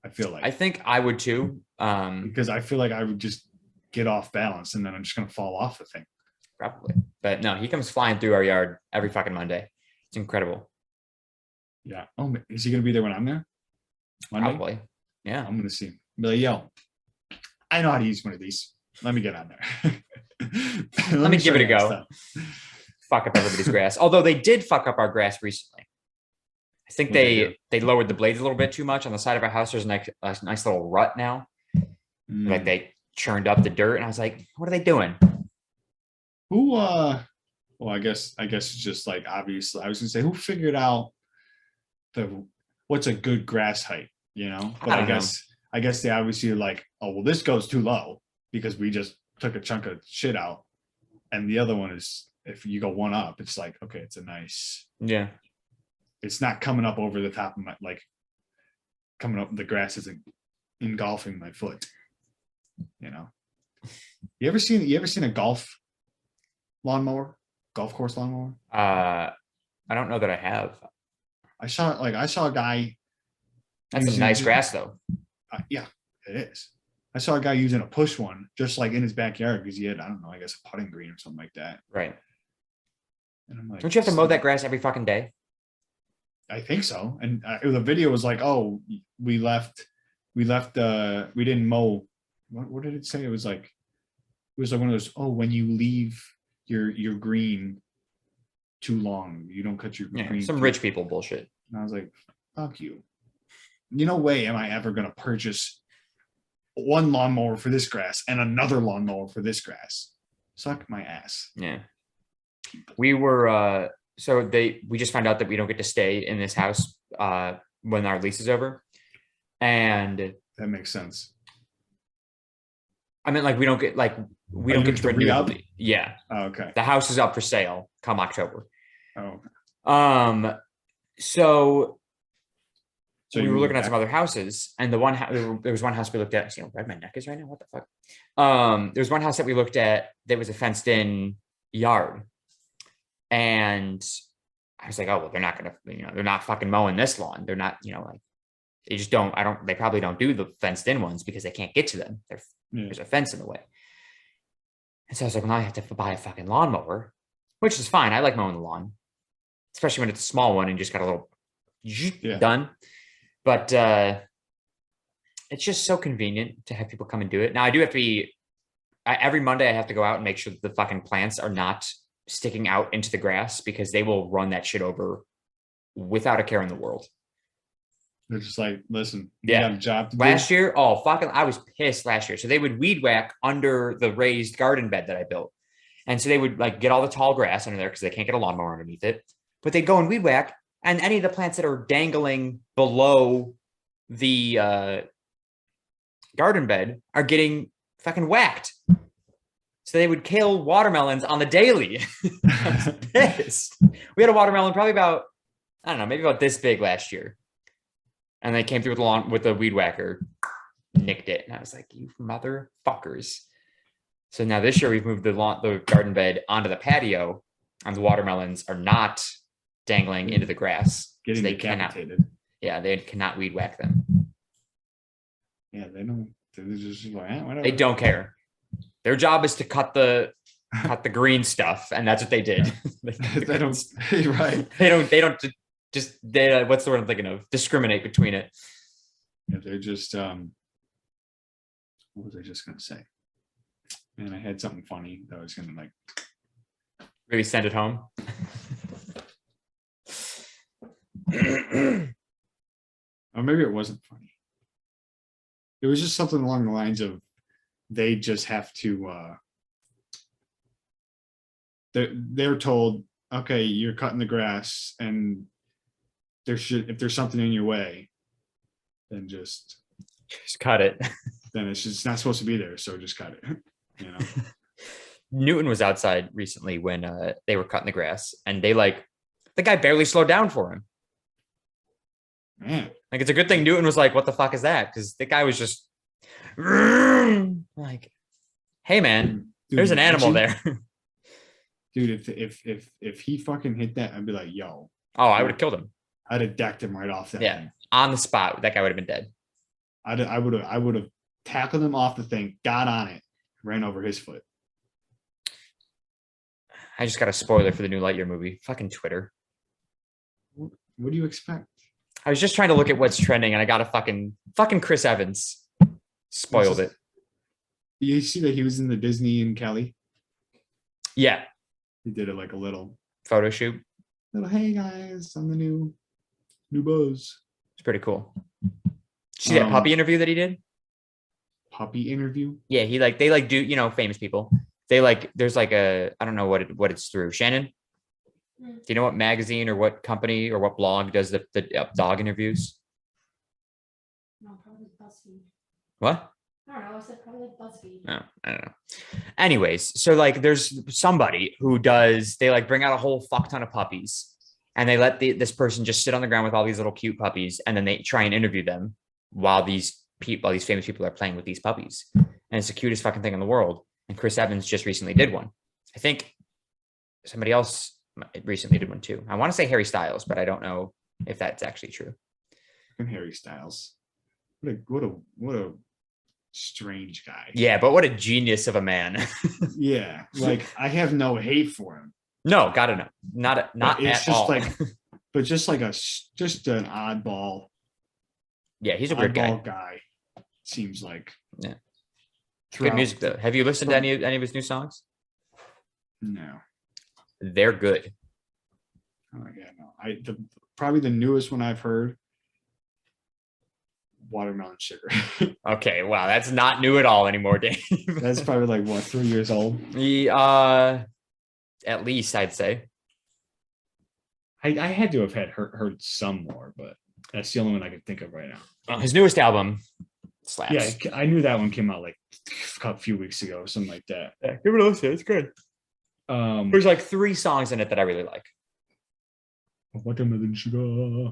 I feel like. I think I would too. Because I feel like I would just get off balance and then I'm just going to fall off the thing. Probably. But no, he comes flying through our yard every fucking Monday. It's incredible. Yeah. Oh, is he going to be there when I'm there? Monday? Probably. Yeah. I'm going to see him. Be like, yo, I know how to use one of these. Let me get on there. Let me give it a go. Fuck up everybody's grass. Although they did fuck up our grass recently. I think they lowered the blades a little bit too much on the side of our house. There's a nice little rut now. Like they churned up the dirt, and I was like, what are they doing? Who well, I guess it's just like obviously I was gonna say who figured out what's a good grass height, But I guess they obviously are like, oh well, this goes too low because we just took a chunk of shit out. And the other one is if you go one up, it's like, okay, it's a nice it's not coming up over the top of my coming up, the grass isn't engulfing my foot. You ever seen a golf course lawnmower? I don't know that I have. I saw a guy. That's a nice grass though. Yeah, it is. I saw a guy using a push one just like in his backyard because he had, I don't know, I guess a putting green or something like that. Right. And I'm like, don't you have to mow that grass every fucking day? I think so. And the video was like, oh, we didn't mow. What did it say? It was like one of those, oh, when you leave your green too long, you don't cut your green. Some rich people bullshit. And I was like, fuck you. No way am I ever going to purchase one lawnmower for this grass and another lawnmower for this grass. Suck my ass. Yeah. We were, we just found out that we don't get to stay in this house when our lease is over. And that makes sense. I mean, like we don't get to renew. Yeah. Oh, okay. The house is up for sale come October. Oh. So we were looking at some other houses, and there was one house we looked at. See how red my neck is right now? What the fuck? There was one house that we looked at that was a fenced-in yard, and I was like, oh well, they're not gonna, they're not fucking mowing this lawn. They're not, like they just don't. They probably don't do the fenced-in ones because they can't get to them. There's a fence in the way. And so I was like, well, now I have to buy a fucking lawnmower, which is fine. I like mowing the lawn, especially when it's a small one and just got a little done. But it's just so convenient to have people come and do it. Now I do have to every Monday I have to go out and make sure that the fucking plants are not sticking out into the grass because they will run that shit over without a care in the world. They're just like, listen, you Yeah. got a job to do. Last year, oh fucking, I was pissed last year. So they would weed whack under the raised garden bed that I built, and so they would like get all the tall grass under there because they can't get a lawnmower underneath it. But they go and weed whack, and any of the plants that are dangling below the garden bed are getting fucking whacked. So they would kill watermelons on the daily. I was pissed. We had a watermelon probably about, I don't know, maybe about this big last year. And they came through with the weed whacker, nicked it. And I was like, you motherfuckers. So now this year we've moved the garden bed onto the patio, and the watermelons are not dangling into the grass. Getting they decapitated. They cannot weed whack them. Yeah, they don't. They're just like, whatever. They don't care. Their job is to cut the green stuff, and that's what they did. They don't. Right. They don't just what's the word I'm thinking of? Discriminate between it. Yeah, they're just. What was I just gonna say? Man, I had something funny that I was gonna like. Really send it home. Or maybe it wasn't funny. It was just something along the lines of they just have to they're told, okay, you're cutting the grass, and if there's something in your way, then just cut it. Then it's just not supposed to be there, so just cut it. You know. Newton was outside recently when they were cutting the grass, and the guy barely slowed down for him. Man. Like, it's a good thing Newton was like, what the fuck is that? Because the guy was just like, hey man, Dude, there's an animal there. Dude, if he fucking hit that, I'd be like, yo. Oh, I would have killed him. I'd have decked him right off that thing. On the spot. That guy would have been dead. I would have tackled him off the thing, got on it, ran over his foot. I just got a spoiler for the new Lightyear movie. Fucking Twitter. What do you expect? I was just trying to look at what's trending, and I got a fucking Chris Evans. Spoiled it. You see that he was in the Disney and Kelly? Yeah. He did it like a little photo shoot. Hey guys, I'm the new Buzz. It's pretty cool. See that puppy interview that he did? Puppy interview? Yeah, they do, famous people. There's like I don't know what it's through. Shannon? Do you know what magazine or what company or what blog does the dog interviews? No, probably BuzzFeed. What? I don't know. I said probably BuzzFeed. No, I don't know. Anyways, so there's somebody who they bring out a whole fuck ton of puppies, and they let this person just sit on the ground with all these little cute puppies, and then they try and interview them while these famous people are playing with these puppies. And it's the cutest fucking thing in the world. And Chris Evans just recently did one. I think somebody else recently did one too. I want to say Harry Styles, but I don't know if that's actually true. Harry Styles. What a strange guy. Yeah, but what a genius of a man. Yeah, like I have no hate for him. No, gotta know. Not it's at just all. but just an oddball. Yeah, he's a weird guy. Seems like. Yeah. Good music though. Have you listened to any of his new songs? No. They're good. Oh yeah, no. Probably the newest one I've heard. Watermelon Sugar. Okay, wow, that's not new at all anymore, Dave. That's probably 3 years old. At least I'd say. I had to have heard some more, but that's the only one I could think of right now. His newest album slaps. Yeah, I knew that one came out a few weeks ago, something like that. Yeah, give it a listen. It's good. There's 3 songs in it that I really like. Watermelon Sugar.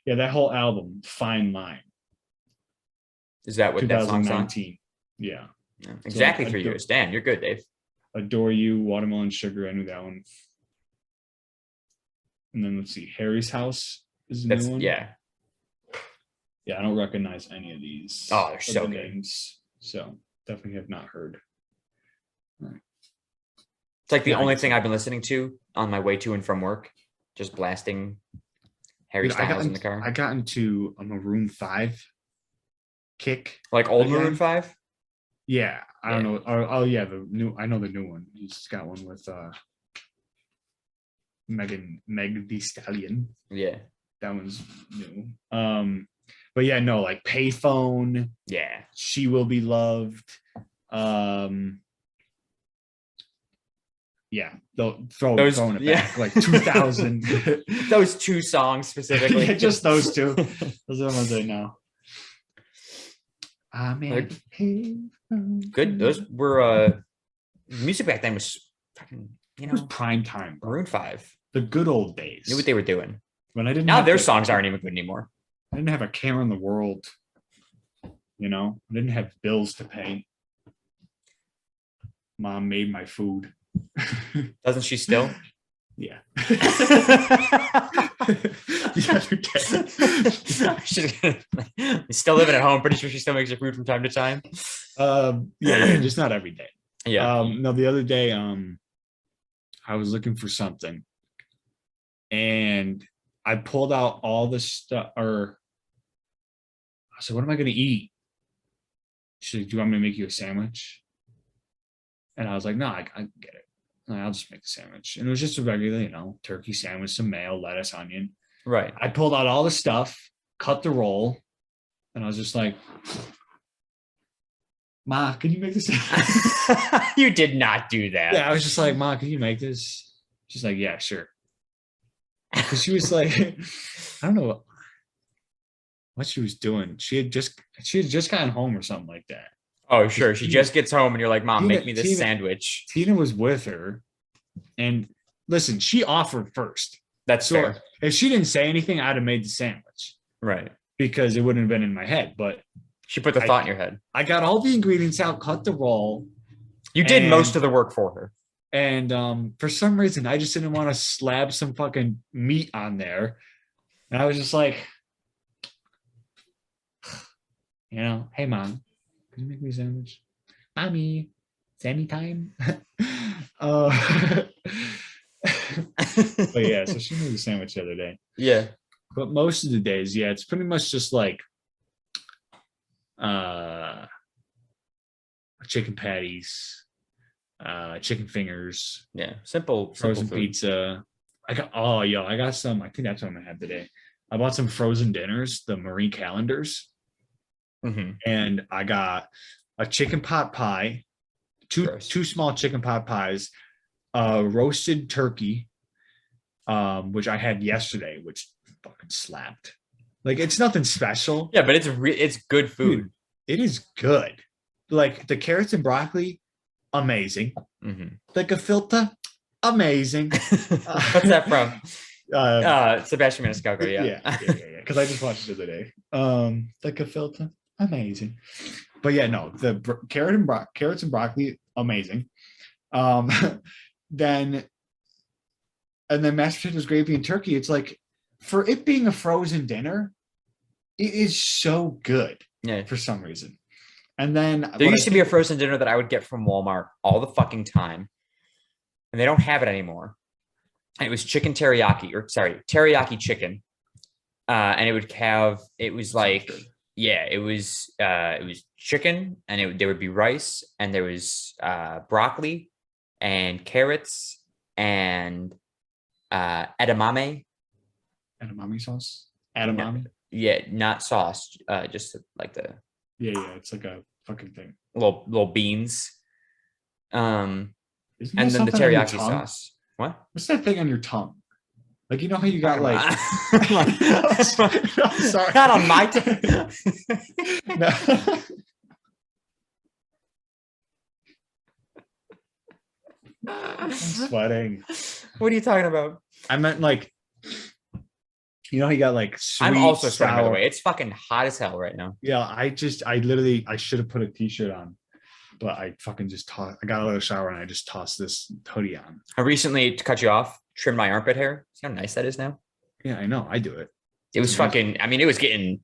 Yeah, that whole album, Fine Line. Is that what that song's on? 2019. Yeah. Exactly 3 years. Dan, you're good, Dave. Adore You, Watermelon Sugar. I knew that one. And then let's see, Harry's House is the new one. Yeah. Yeah, I don't recognize any of these. Oh, they're so good. Names, so definitely have not heard. All right. It's like the only thing I've been listening to on my way to and from work, just blasting Harry Styles in the car. I got into a Maroon 5 kick. Like old Maroon 5? Yeah, I don't know. Oh yeah, I know the new one. He's got one with Meg the Stallion. Yeah. That one's new. But yeah, no, like Payphone, Yeah. She Will Be Loved. Yeah, throwing it back like 2000. Those two songs specifically. Yeah, just those two. Those are the ones I know. Good. Those were music back then was fucking, it was prime time, bro. Maroon 5. The good old days. Knew what they were doing. When I didn't Now have their songs aren't even good anymore. I didn't have a care in the world. You know, I didn't have bills to pay. Mom made my food. Doesn't she still? Yeah. She's still living at home. Pretty sure she still makes her food from time to time. Yeah, just not every day. Yeah. No, the other day, I was looking for something, and I pulled out all the stuff. Or I said, "What am I going to eat?" She said, "Do you want me to make you a sandwich?" And I was like, "No, I get it. I'll just make the sandwich." And it was just a regular, turkey sandwich, some mayo, lettuce, onion. Right. I pulled out all the stuff, cut the roll, and I was just like, "Ma, can you make this?" You did not do that. Yeah, I was just like, "Ma, can you make this?" She's like, "Yeah, sure." Because she was like, I don't know what she was doing. She had just gotten home or something like that. Oh, sure. She just gets home and you're like, "Mom, make me this sandwich." Tina was with her, and listen, she offered first. That's fair. If she didn't say anything, I'd have made the sandwich. Right. Because it wouldn't have been in my head. But she put the thought in your head. I got all the ingredients out, cut the roll. You did most of the work for her. And for some reason, I just didn't want to slab some fucking meat on there. And I was just like, "Hey, Mom, can you make me a sandwich?" "Mommy, Sammy time." But yeah, so she made a sandwich the other day. Yeah. But most of the days, yeah, it's pretty much just like chicken patties, chicken fingers, simple frozen food. pizza. I got some. I think that's what I'm gonna have today. I bought some frozen dinners, the Marie calendars, and I got a chicken pot pie, two small chicken pot pies, roasted turkey, which I had yesterday, which fucking slapped. Like, it's nothing special. Yeah, but it's good food. Dude, it is good. Like the carrots and broccoli, amazing. The gefilte, amazing. What's that from? Sebastian Maniscalco. Yeah. Because I just watched it the other day. The gefilte, amazing. But yeah, no, the carrots and broccoli, amazing. Then mashed potatoes, gravy, and turkey. It's like, for it being a frozen dinner, it is so good. Yeah. For some reason. And then there used to be a frozen dinner that I would get from Walmart all the fucking time, and they don't have it anymore. And it was chicken teriyaki chicken, and it was chicken, and there would be rice, and there was broccoli and carrots and edamame sauce. Edamame. Yeah, not sauce, just like the. Yeah, it's like a fucking thing. Little beans. And then the teriyaki sauce. What? What's that thing on your tongue? Like, you know how you got like. Sorry. Not on my tongue. No. I'm sweating. What are you talking about? I meant like. You know how you got like sweet, I'm also sweating, by the way. It's fucking hot as hell right now. Yeah, I should have put a t-shirt on, but I fucking just I got out of the shower and I just tossed this hoodie on. I recently, to cut you off, trimmed my armpit hair. See how nice that is now? Yeah, I know. I do it. It was fucking, it was getting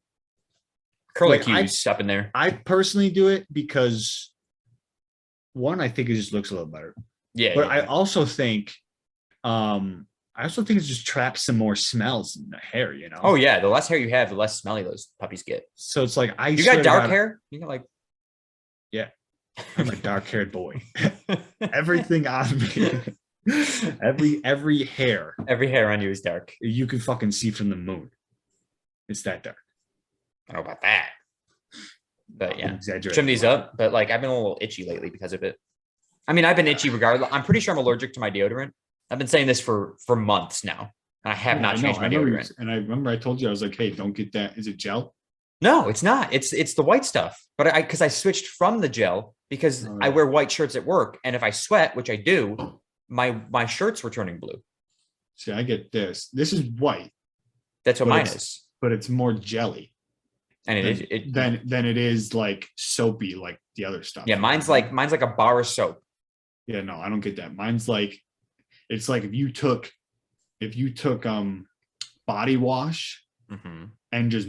curly cues up in there. I personally do it because, one, I think it just looks a little better. Yeah. But I also think it just traps some more smells in the hair, Oh yeah, the less hair you have, the less smelly those puppies get. So it's like you got dark hair? You got like. Yeah. I'm a dark-haired boy. Everything on me, every hair Every hair on you is dark. you can fucking see from the moon. It's that dark. I don't know about that. But I'm yeah, exaggerating. trim these up. But like, I've been a little itchy lately because of it. I mean, I've been itchy regardless. I'm pretty sure I'm allergic to my deodorant. I've been saying this for months now. And I have not changed my deodorant. And I remember I told you, I was like, hey, don't get that. Is it gel? No, it's not. It's the white stuff. But because I switched from the gel because Oh, I yeah. wear white shirts at work, and if I sweat, which I do, my shirts were turning blue. See, I get this. This is white, That's what But mine it's- is, but it's more jelly and than, it than it is like soapy like the other stuff. yeah, mine's like a bar of soap. Yeah, no, I don't get that. Mine's like, it's like if you took body wash Mhm. and just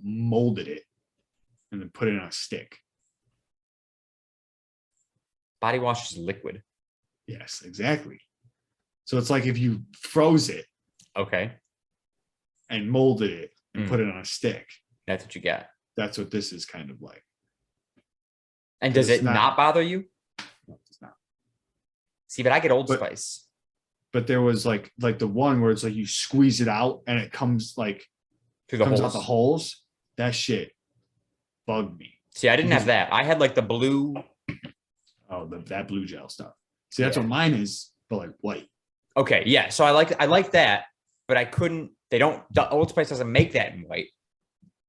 molded it and then put it on a stick. Body wash is liquid. Yes, exactly. So it's like if you froze it Okay, and molded it and Mm. put it on a stick. that's what you got. That's what this is kind of like. And does It's it not- not bother you? No, it's not. See, but I get Old But- Spice. But there was like the one where it's like you squeeze it out and it comes like Through the comes holes. out the holes. That shit bugged me. See, I didn't have Because- that. I had like the blue. Oh, that blue gel stuff. See, that's Yeah. what mine is, but like white. Okay, yeah. So I like that, but I couldn't. The Old Spice doesn't make that in white,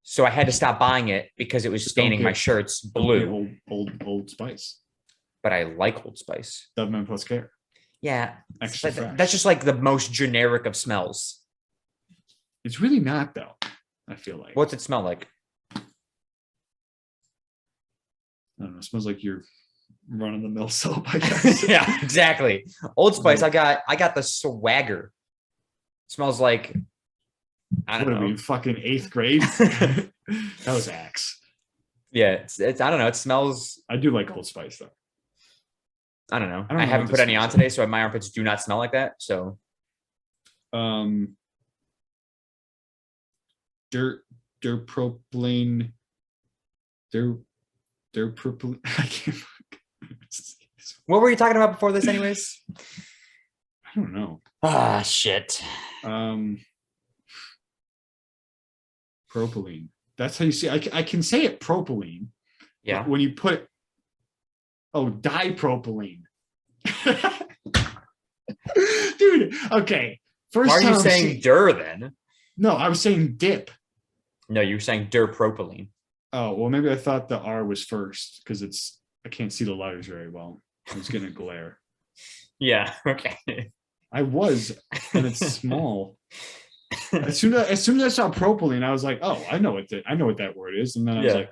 so I had to stop buying it because it was Just don't staining my get- shirts Get blue. Old Spice. But I like Old Spice. Dove Plus Care. Yeah, Extra but fresh. that's just like the most generic of smells. It's really not though. I feel like. What's it smell like? I don't know. It smells like you're run of the mill soap, I guess. Yeah, exactly. Old Spice. Like- I got the swagger. Smells like I What don't are know. we fucking 8th grade? That was Axe. Yeah, it's I don't know. It smells. I do like Old Spice though. I don't know. I don't I know haven't what put this any on smells today, so my armpits do not smell like that. So Dirt propylene. Dirt propylene. I can't. what were you talking about before this, anyways? I don't know. Ah, shit. Propylene. That's how you say. I can say it propylene. Yeah. But when you put dipropylene. Dude, okay. First Why are time you I'm saying seeing- dur then? No, I was saying dip. No, you were saying propylene. Oh, well, maybe I thought the R was first because I can't see the letters very well. I was getting a glare. Yeah. Okay. I was, and it's small. As soon as I saw propylene, I was like, oh, I know what that word is. And then I was Yeah. like,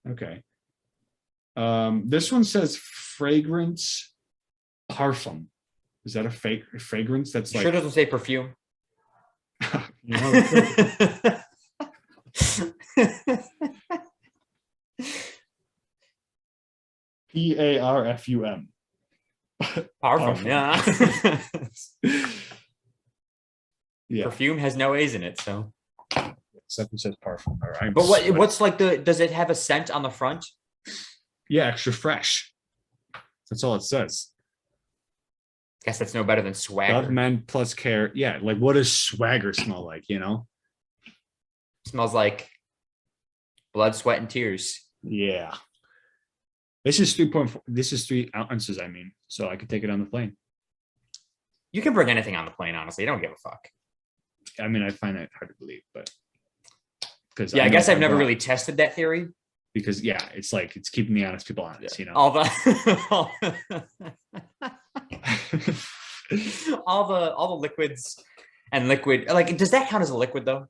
okay. This one says fragrance parfum. Is that a fake fragrance? That's like Sure doesn't say perfume. you know, PARFUM. Parfum, yeah. Yeah, Perfume has no A's in it, so. except it says parfum. All right. But what's like does it have a scent on the front? Yeah, extra fresh. That's all it says. Guess that's no better than Dove swagger. Men Plus Care. Yeah, like what does swagger smell like? You know? Smells like blood, sweat, and tears. Yeah. This is 3.4. This is 3 ounces. I mean, so I could take it on the plane. You can bring anything on the plane, honestly. I don't give a fuck. I mean, I find that hard to believe, but because Yeah, I guess I've never really tested that theory. because yeah, it's like it's keeping the honest people honest, you know. All the all the liquids and liquid, like, does that count as a liquid though?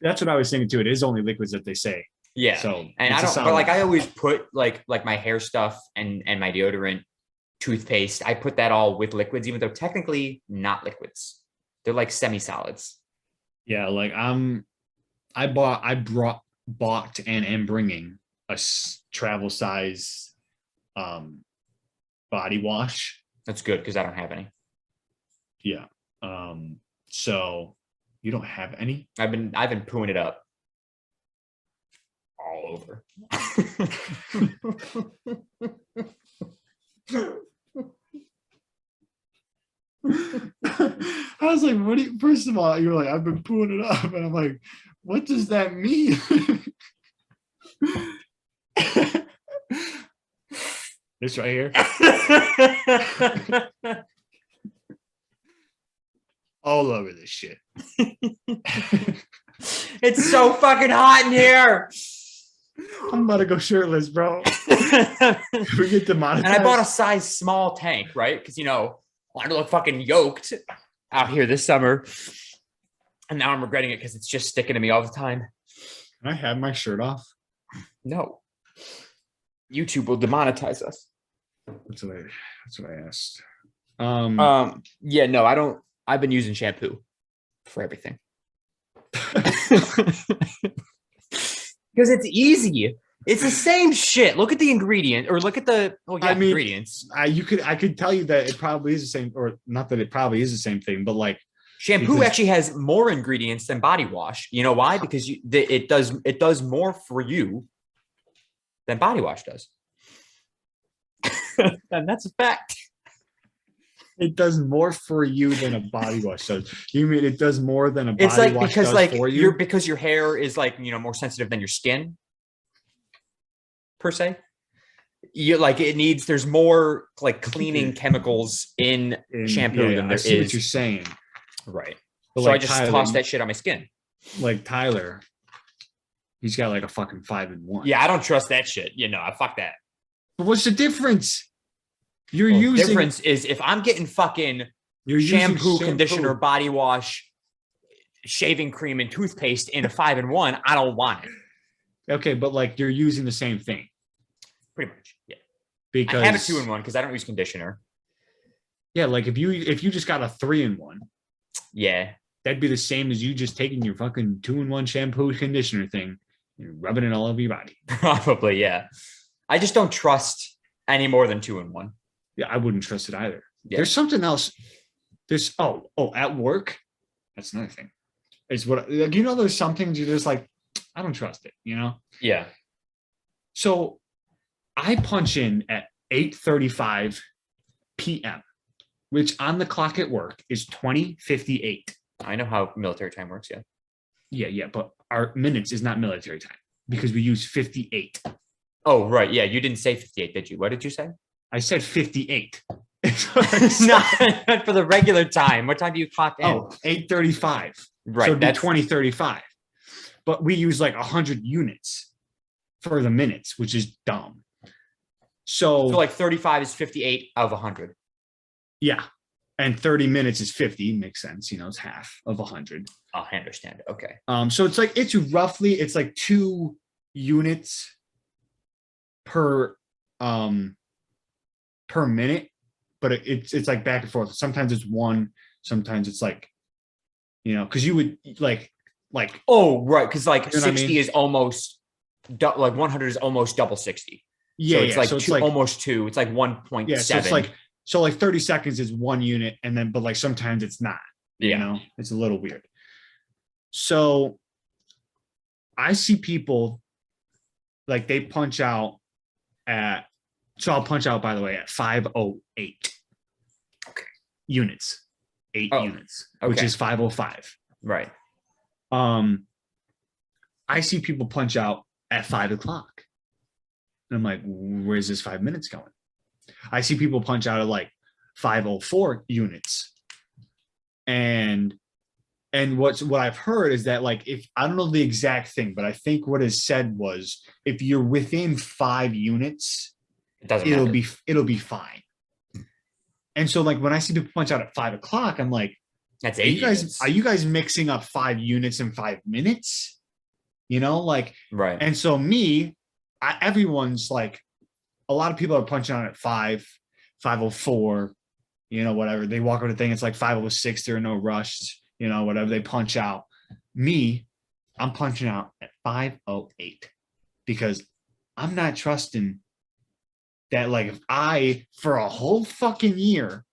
That's what I was thinking too. It is only liquids that they say. Yeah. So And it's I a don't, but like solid. I always put like my hair stuff and my deodorant, toothpaste, I put that all with liquids, even though technically not liquids. They're like semi-solids. Yeah, like I bought and am bringing a travel size body wash. That's good because I don't have any. Yeah. So you don't have any? I've been pooing it up. all over. I was like, what do you, first of all, you're like, I've been pooing it up. And I'm like, what does that mean? This right here. All over this shit. It's so fucking hot in here. I'm about to go shirtless, bro. We get demonetized. And I bought a size small tank, right? Because, you know, I wanted to look fucking yoked out here this summer. And now I'm regretting it because it's just sticking to me all the time. Can I have my shirt off? No. YouTube will demonetize us. That's what I asked. Yeah, no, I don't. I've been using shampoo for everything. Because it's easy. It's the same shit. Look at the ingredient, or look at the ingredients. I could tell you that it probably is the same, or not that it probably is the same thing, but like shampoo actually has more ingredients than body wash. You know why? Because it does more for you than body wash does. And that's a fact. It does more for you than a body wash does. You mean it does more than a body it's like wash because does like for you? because your hair is like, you know, more sensitive than your skin per se. You like it needs, there's more like cleaning chemicals in shampoo than there is. I see what you're saying. Right. But So like I just Tyler, toss that shit on my skin. Like Tyler, he's got like a fucking 5-in-1. Yeah, I don't trust that shit. You know, I fuck that. But what's the difference? You're The using difference is if I'm getting fucking shampoo, conditioner, body wash, shaving cream, and toothpaste in a 5-in-1, I don't want it. Okay, but like you're using the same thing. Pretty much. Yeah. Because I have a 2-in-1 because I don't use conditioner. yeah, like if you just got a 3-in-1, Yeah. that'd be the same as you just taking your fucking 2-in-1 shampoo conditioner thing and rubbing it all over your body. Probably, yeah. I just don't trust any more than 2-in-1. Yeah, I wouldn't trust it either. Yeah. There's something else. There's at work. That's another thing. It's what like, you know, there's some things you're just like, I don't trust it, you know? Yeah. So I punch in at 8:35 p.m., which on the clock at work is 20:58. I know how military time works, yeah. Yeah, but our minutes is not military time because we use 58. Oh, right. Yeah, you didn't say 58, did you? What did you say? I said 58. Not for the regular time. What time do you clock in? Oh, 8:35. Right. So it'd be 20:35. But we use like 100 units for the minutes, which is dumb. So like 35 is 58 of 100. yeah. And 30 minutes is 50. Makes sense. You know, it's half of 100. Oh, I understand. Okay. So it's like it's like 2 units per minute, but it's like back and forth. Sometimes it's 1, sometimes it's like, you know, because you would like oh, right, because like you know 60 I mean? Is almost like 100 is almost double 60. Yeah, so it's like it's like almost 2. It's like 1.7. Yeah, so it's like 30 seconds is 1 unit, and then but like sometimes it's not. You know, it's a little weird. So I see people like they punch out at. So I'll punch out, by the way, at 508. Okay. Units. 8 units, which okay. is 505. Right. I see people punch out at 5 o'clock. And I'm like, where's this 5 minutes going? I see people punch out at like 504 units. And what I've heard is that like if I don't know the exact thing, but I think what is said was if you're within 5 units, it'll be fine. And so like when I see people punch out at 5 o'clock, I'm like, that's 8 are you guys mixing up 5 units in 5 minutes? You know, like right. And so everyone's like, a lot of people are punching out at 504, you know, whatever. They walk over the thing, it's like 506, they're in no rush, you know, whatever, they punch out. I'm punching out at 508 because I'm not trusting that, like, if I, for a whole fucking year,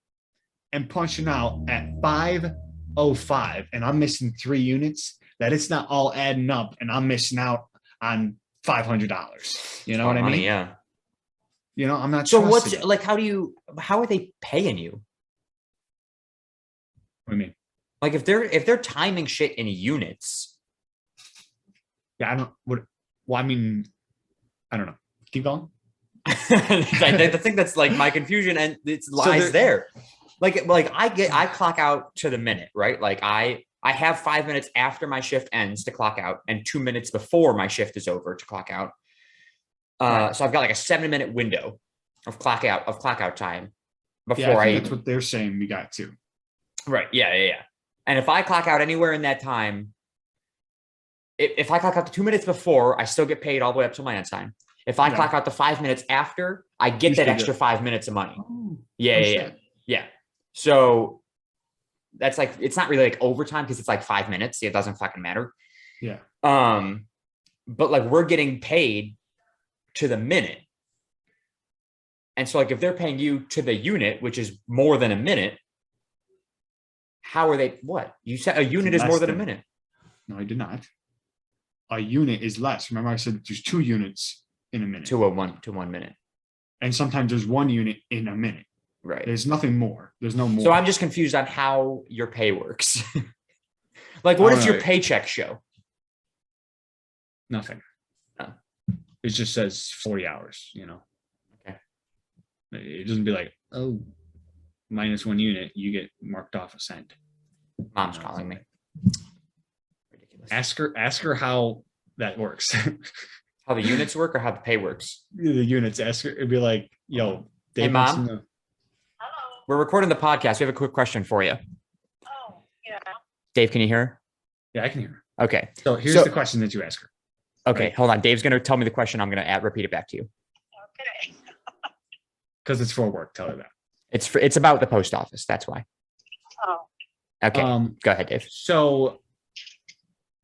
am punching out at 505 and I'm missing 3 units, that it's not all adding up and I'm missing out on $500. You know Smart what I money, mean? Yeah. You know, I'm not. So trusting what's it. like? How are they paying you? What do you mean? Like if they're timing shit in units. Yeah, I don't. What? Well, I mean, I don't know. Keep going. I think that's like my confusion, and it lies there. Like I clock out to the minute, right? Like I have 5 minutes after my shift ends to clock out, and 2 minutes before my shift is over to clock out. Right. So I've got like a 7-minute window of clock out time before Yeah, I think that's what they're saying. We got to. Right. Yeah. And if I clock out anywhere in that time, if I clock out the 2 minutes before, I still get paid all the way up to my end time. If I clock out the 5 minutes after, I get that extra 5 minutes of money. Oh, Yeah. So that's like, it's not really like overtime because it's like 5 minutes. It doesn't fucking matter. Yeah. But like we're getting paid to the minute. And so like if they're paying you to the unit, which is more than a minute, how are they? What you said? A unit is more than a minute. No, I did not. A unit is less. Remember, I said there's 2 units in a minute. To 1 minute. And sometimes there's 1 unit in a minute. Right. There's nothing more. There's no more. So I'm just confused on how your pay works. Like, what does your paycheck show? Nothing. Oh. It just says 40 hours. You know. Okay. It doesn't be like, oh, minus 1 unit, you get marked off a cent. Mom's calling me. Ridiculous. Ask her how that works. How the units work or how the pay works? The units. Ask her. It'd be like, yo, Dave hey, wants Mom. to know. Hello. We're recording the podcast. We have a quick question for you. Oh, yeah. Dave, can you hear her? Yeah, I can hear her. Okay. So here's the question that you ask her. Okay, Right. hold on. Dave's going to tell me the question. I'm going to repeat it back to you. Okay. Because it's for work. Tell her that. It's about the post office. That's why. Oh, Okay. Go ahead, Dave. So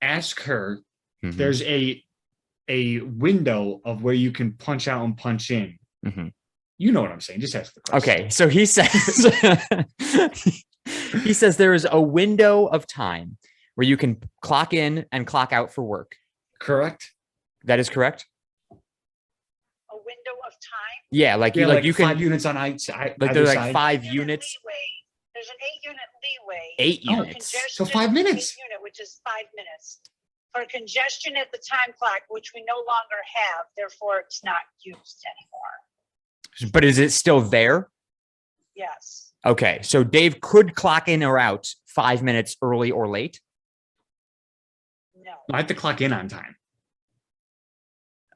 ask her. Mhm. There's a window of where you can punch out and punch in. Mhm. You know what I'm saying. Just ask the question. Okay, so he says there is a window of time where you can clock in and clock out for work. Correct. That is correct. a window of time. Yeah, like Yeah, you can 5 units on either side. like there's like side. 5 units. Leeway. There's an 8-unit leeway. 8 for units. congestion, So 5 minutes. 8 unit, which is 5 minutes. For congestion at the time clock, which we no longer have, therefore it's not used anymore. But is it still there? Yes. Okay, so Dave could clock in or out 5 minutes early or late. No. I have to clock in on time.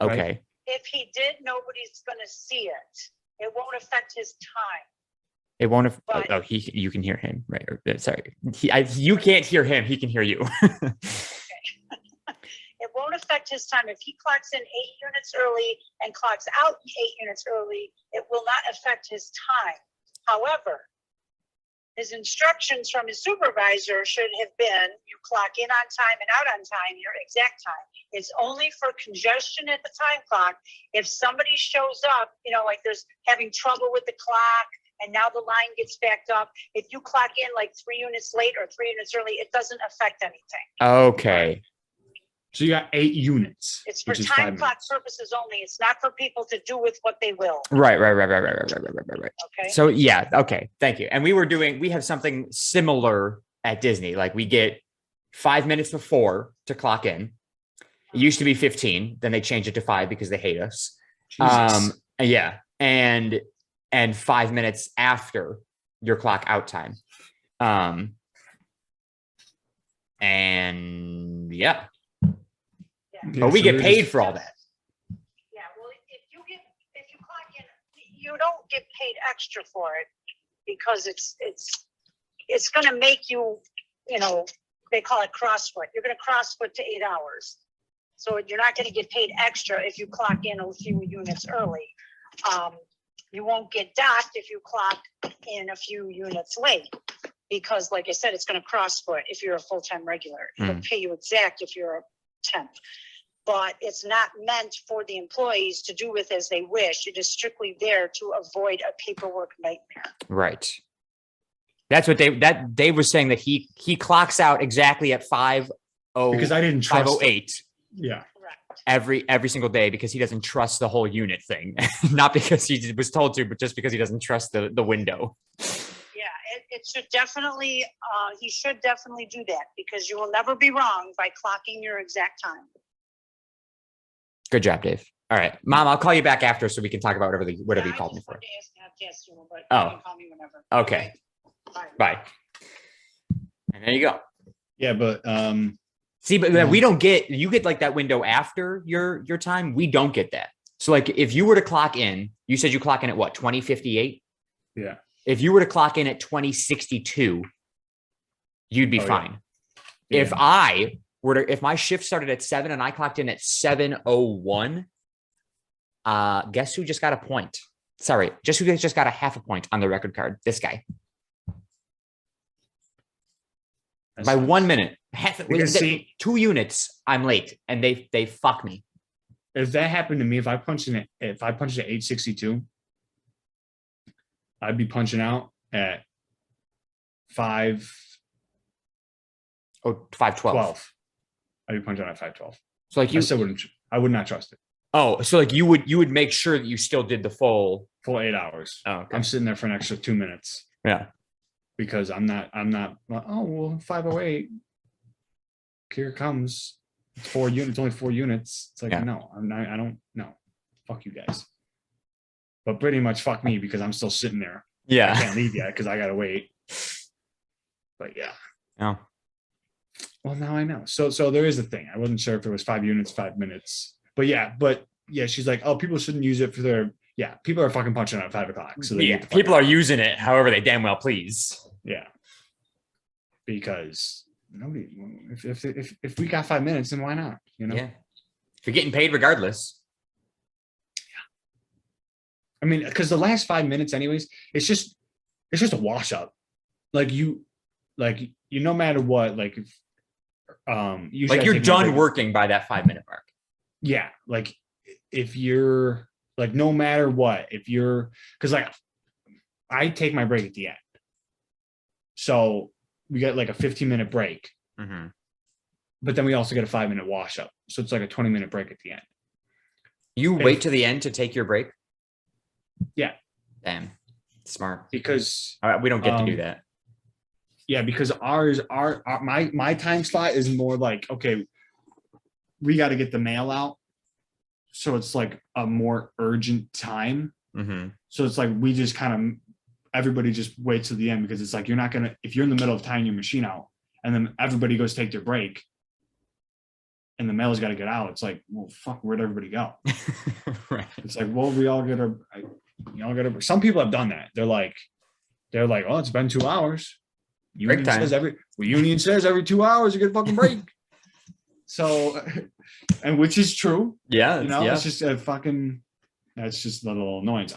Okay. Right. If he did, nobody's going to see it. It won't affect his time. It won't have. But- You can hear him, right? Sorry, you can't hear him. He can hear you. It won't affect his time. If he clocks in 8 units early and clocks out 8 units early, it will not affect his time. However, his instructions from his supervisor should have been, you clock in on time and out on time, your exact time. It's only for congestion at the time clock. If somebody shows up, like there's having trouble with the clock and now the line gets backed up, if you clock in like 3 units late or 3 units early, it doesn't affect anything. Okay. So you got 8 units. It's for which is time 5 clock minutes. purposes only. It's not for people to do with what they will. Right. Okay. So yeah, okay, thank you. And we have something similar at Disney. Like we get 5 minutes before to clock in. It used to be 15, then they changed it to 5 because they hate us. Jesus. Yeah, and 5 minutes after your clock out time. And yeah, but we so get they're paid just- for all that. Yeah, well, if you clock in, you don't get paid extra for it because it's going to make you, they call it crossfoot. You're going to crossfoot to 8 hours. So you're not going to get paid extra if you clock in a few units early. You won't get docked if you clock in a few units late because, like I said, it's going to crossfoot if you're a full-time regular. It'll pay you exact if you're a temp. But it's not meant for the employees to do with as they wish. It is strictly there to avoid a paperwork nightmare. Right. That's what Dave was saying, that he clocks out exactly at 5:08. Because I didn't trust. 5:08. Yeah. Correct. every single day because he doesn't trust the whole unit thing. Not because he was told to, but just because he doesn't trust the window. Yeah, it should definitely, he should definitely do that because you will never be wrong by clocking your exact time. Good job, Dave. All right, Mom, I'll call you back after so we can talk about whatever you called me for. But Oh. you can call me whenever. Okay. Bye. And there you go. Yeah, but See, but we don't get, you get like that window after your time. We don't get that. So like if you were to clock in, you said you clock in at what, 2058? yeah. If you were to clock in at 2062, you'd be fine. Yeah. If my shift started at 7 and I clocked in at 7:01, guess who just got a point? Sorry, just who just got a half a point on the record card? This guy. By 1 minute. Because 2 units, I'm late, and they fuck me. if that happened to me, if I punched at 8:62, I'd be punching out at 5:12. Oh, 5:12. I'd be punching out at 5:12. So like I would not trust it. Oh, so like you would make sure that you still did the full 8 hours. Oh, okay. I'm sitting there for an extra 2 minutes Yeah. because I'm not, oh, well, 5:08. Here it comes. It's 4 units, only 4 units. It's like, Yeah. no, I'm not, I don't know. Fuck you guys. But pretty much fuck me because I'm still sitting there. I Yeah. can't leave yet because I gotta wait. But yeah. Oh. Well, now I know. So there is a thing. I wasn't sure if it was 5 units, 5 minutes. But yeah, she's like, oh, people shouldn't use it for their, people are fucking punching out at 5 o'clock. So People are using it however they damn well please. Yeah. Because nobody, if we got 5 minutes, then why not? You know? Yeah. If you're getting paid regardless. I mean, because the last 5 minutes, anyways, it's just a wash up. Like no matter what, like if usually Like you're done working by that 5 minute mark. Yeah, like if you're like no matter what, if you're because like I take my break at the end, so we get like a 15-minute break, but then we also get a 5-minute wash up, so it's like a 20-minute break at the end. You wait to the end to take your break? Yeah. Damn. Smart. Because we don't get to do that. Yeah, because my time slot is more like, okay, we got to get the mail out. So it's like a more urgent time. So it's like we just kind of, everybody just waits to the end because it's like, you're not going to, if you're in the middle of tying your machine out and then everybody goes take their break and the mail's got to get out. It's like, well, fuck, where'd everybody go? Right. It's like, well, we all get some people have done that. They're like, oh, it's been 2 hours. Union says every 2 hours you get a fucking break. So, and which is true. Yeah. It's just a fucking, that's just a little annoyance.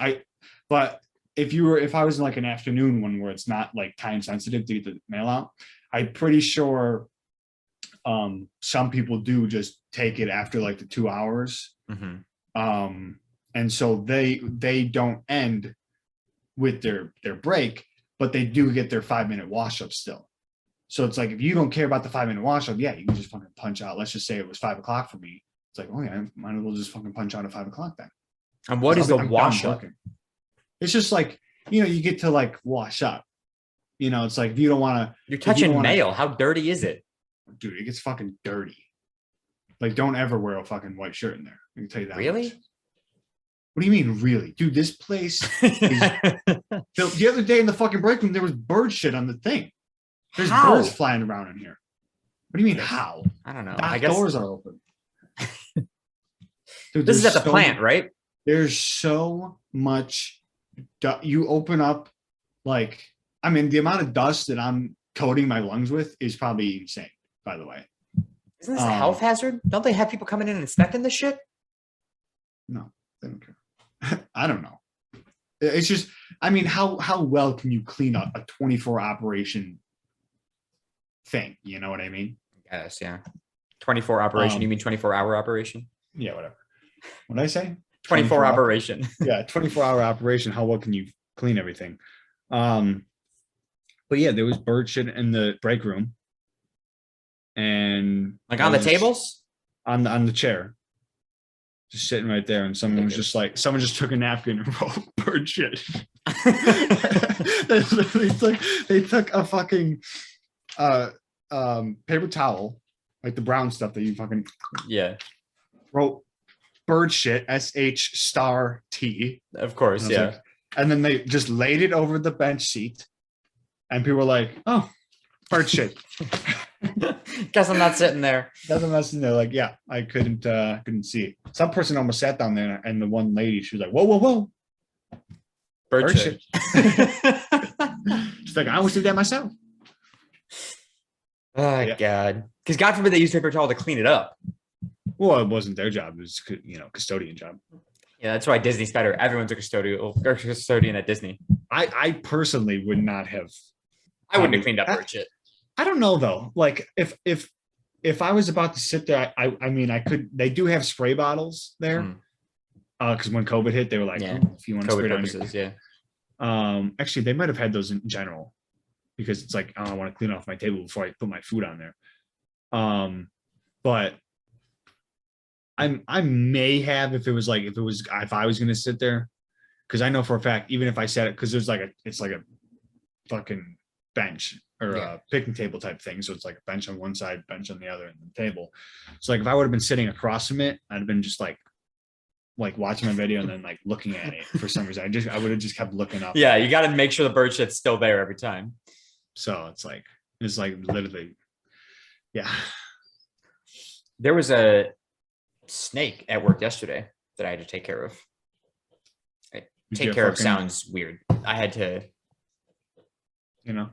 But if I was in like an afternoon one where it's not like time sensitive to get the mail out, I'm pretty sure some people do just take it after like the 2 hours. And so they don't end with their break, but they do get their 5-minute wash up still. So it's like, if you don't care about the 5-minute wash up, you can just fucking punch out. Let's just say it was 5 o'clock for me. It's like, oh yeah, might as well just fucking punch out at 5 o'clock then. And what is the wash up? It's just like, you get to like wash up. It's like, if you don't want to. You're touching mail. How dirty is it? Dude, it gets fucking dirty. Like, don't ever wear a fucking white shirt in there. I can tell you that. Really? Much. What do you mean, really? Dude, this place is the other day in the fucking break room, there was bird shit on the thing. There's birds flying around in here. What do you mean, how? I don't know. I guess doors are open. Dude, this is at the plant, right? There's so much. You open up, like, I mean, the amount of dust that I'm coating my lungs with is probably insane, by the way. Isn't this a health hazard? Don't they have people coming in and inspecting this shit? No, they don't care. I don't know. It's just, I mean, how well can you clean up a 24 operation thing? You know what I mean? Yes, yeah. 24 operation. You mean 24-hour operation? Yeah, whatever. What did I say? 24 operation. Yeah, 24-hour operation. How well can you clean everything? But yeah, there was bird shit in the break room. And like on the tables? On the chair. just sitting right there, and someone was just like, someone just took a napkin and wrote bird shit. they took a fucking paper towel, like the brown stuff that you fucking wrote bird shit, SH*T. Of course, and like, and then they just laid it over the bench seat, and people were like, "Oh, bird shit." Guess I'm not sitting there. Like, yeah, I couldn't see it. Some person almost sat down there, and the one lady, she was like, "Whoa, bird shit." She's like, "I almost did that myself." Oh God, because God forbid they use paper towel to clean it up. Well, it wasn't their job; it was, custodian job. Yeah, that's why Disney's better. Everyone's a custodian at Disney. I personally would not have. I wouldn't have cleaned up bird shit. I don't know though. Like if I was about to sit there, I mean, I could. They do have spray bottles there, because when COVID hit, they were like, if you want to spray purposes, actually, they might have had those in general, because it's like, I want to clean off my table before I put my food on there. But I may have if I was going to sit there, because I know for a fact, even if I sat it, because it's like a fucking bench or a picnic table type thing. So it's like a bench on one side, bench on the other, and the table. So like if I would have been sitting across from it, I'd have been just like watching my video and then like looking at it for some reason. I would have just kept looking up. Yeah, you got to make sure the bird shit's still there every time. So it's like literally, yeah. There was a snake at work yesterday that I had to take care of. Take care of sounds weird. I had to, no,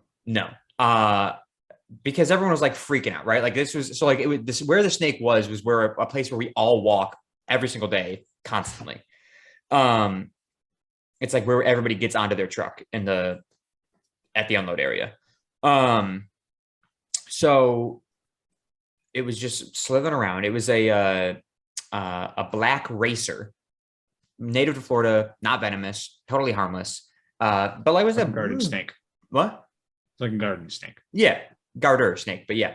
because everyone was like freaking out, right? Like this was, so like it was where the snake was where a place where we all walk every single day, constantly. It's like where everybody gets onto their truck at the unload area. So it was just slithering around. It was a black racer, native to Florida, not venomous, totally harmless. But like, was like a garden snake. What? It's like a garden snake. Yeah, garter snake. But yeah.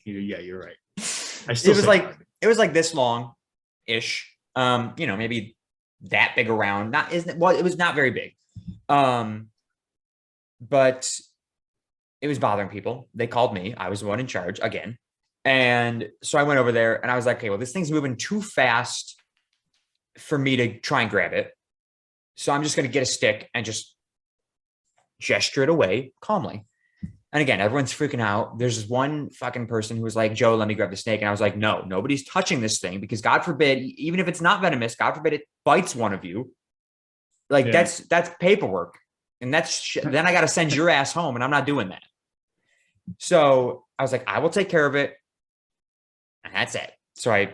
Yeah, you're right. It was like this long ish. Maybe that big around. It was not very big. But it was bothering people. They called me. I was the one in charge again. And so I went over there and I was like, okay, well, this thing's moving too fast for me to try and grab it. So I'm just going to get a stick and just gesture it away calmly. And again, everyone's freaking out. There's this one fucking person who was like, Joe, let me grab the snake. And I was like, no, nobody's touching this thing, because God forbid, even if it's not venomous, God forbid it bites one of you. Like that's paperwork. And then I got to send your ass home, and I'm not doing that. So I was like, I will take care of it. And that's it. So I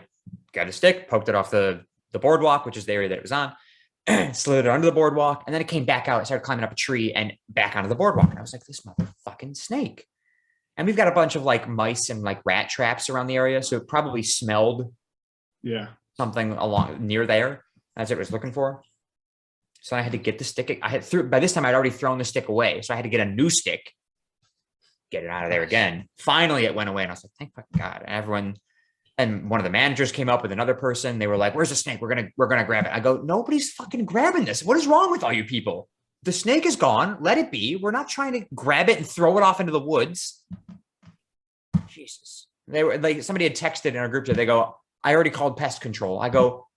got a stick, poked it off the boardwalk, which is the area that it was on, slid it under the boardwalk, and then it came back out. It started climbing up a tree and back onto the boardwalk. And I was like, this motherfucking snake. And we've got a bunch of like mice and like rat traps around the area. So it probably smelled something along near there. That's what it was looking for. So I had to get the stick. By this time I'd already thrown the stick away. So I had to get a new stick, get it out of there again. Finally, it went away. And I was like, thank fucking God. And one of the managers came up with another person. They were like, where's the snake? We're going to grab it. I go, nobody's fucking grabbing this. What is wrong with all you people? The snake is gone. Let it be. We're not trying to grab it and throw it off into the woods. Jesus. They were like, somebody had texted in our group chat. They go, I already called pest control. I go,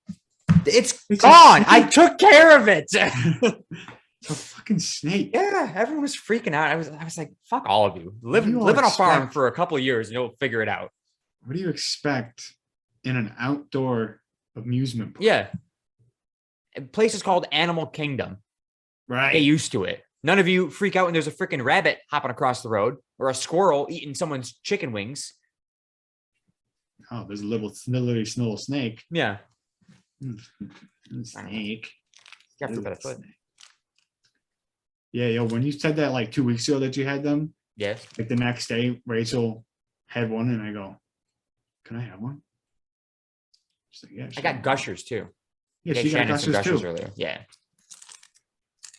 it's gone. I took care of it. It's a fucking snake. Yeah, everyone was freaking out. I was like, fuck all of you. Live on a farm for a couple of years and you'll figure it out. What do you expect in an outdoor amusement park? Yeah. A place is called Animal Kingdom. Right. Get used to it. None of you freak out when there's a freaking rabbit hopping across the road or a squirrel eating someone's chicken wings. Oh, there's a little snake. Yeah. Snake. Careful by the foot. Yeah, when you said that like 2 weeks ago that you had them, yes. Like the next day, Rachel had one, and I go, "Can I have one?" She's like, "Yeah." I got gushers too. Yeah, she got gushers too. Earlier. Yeah.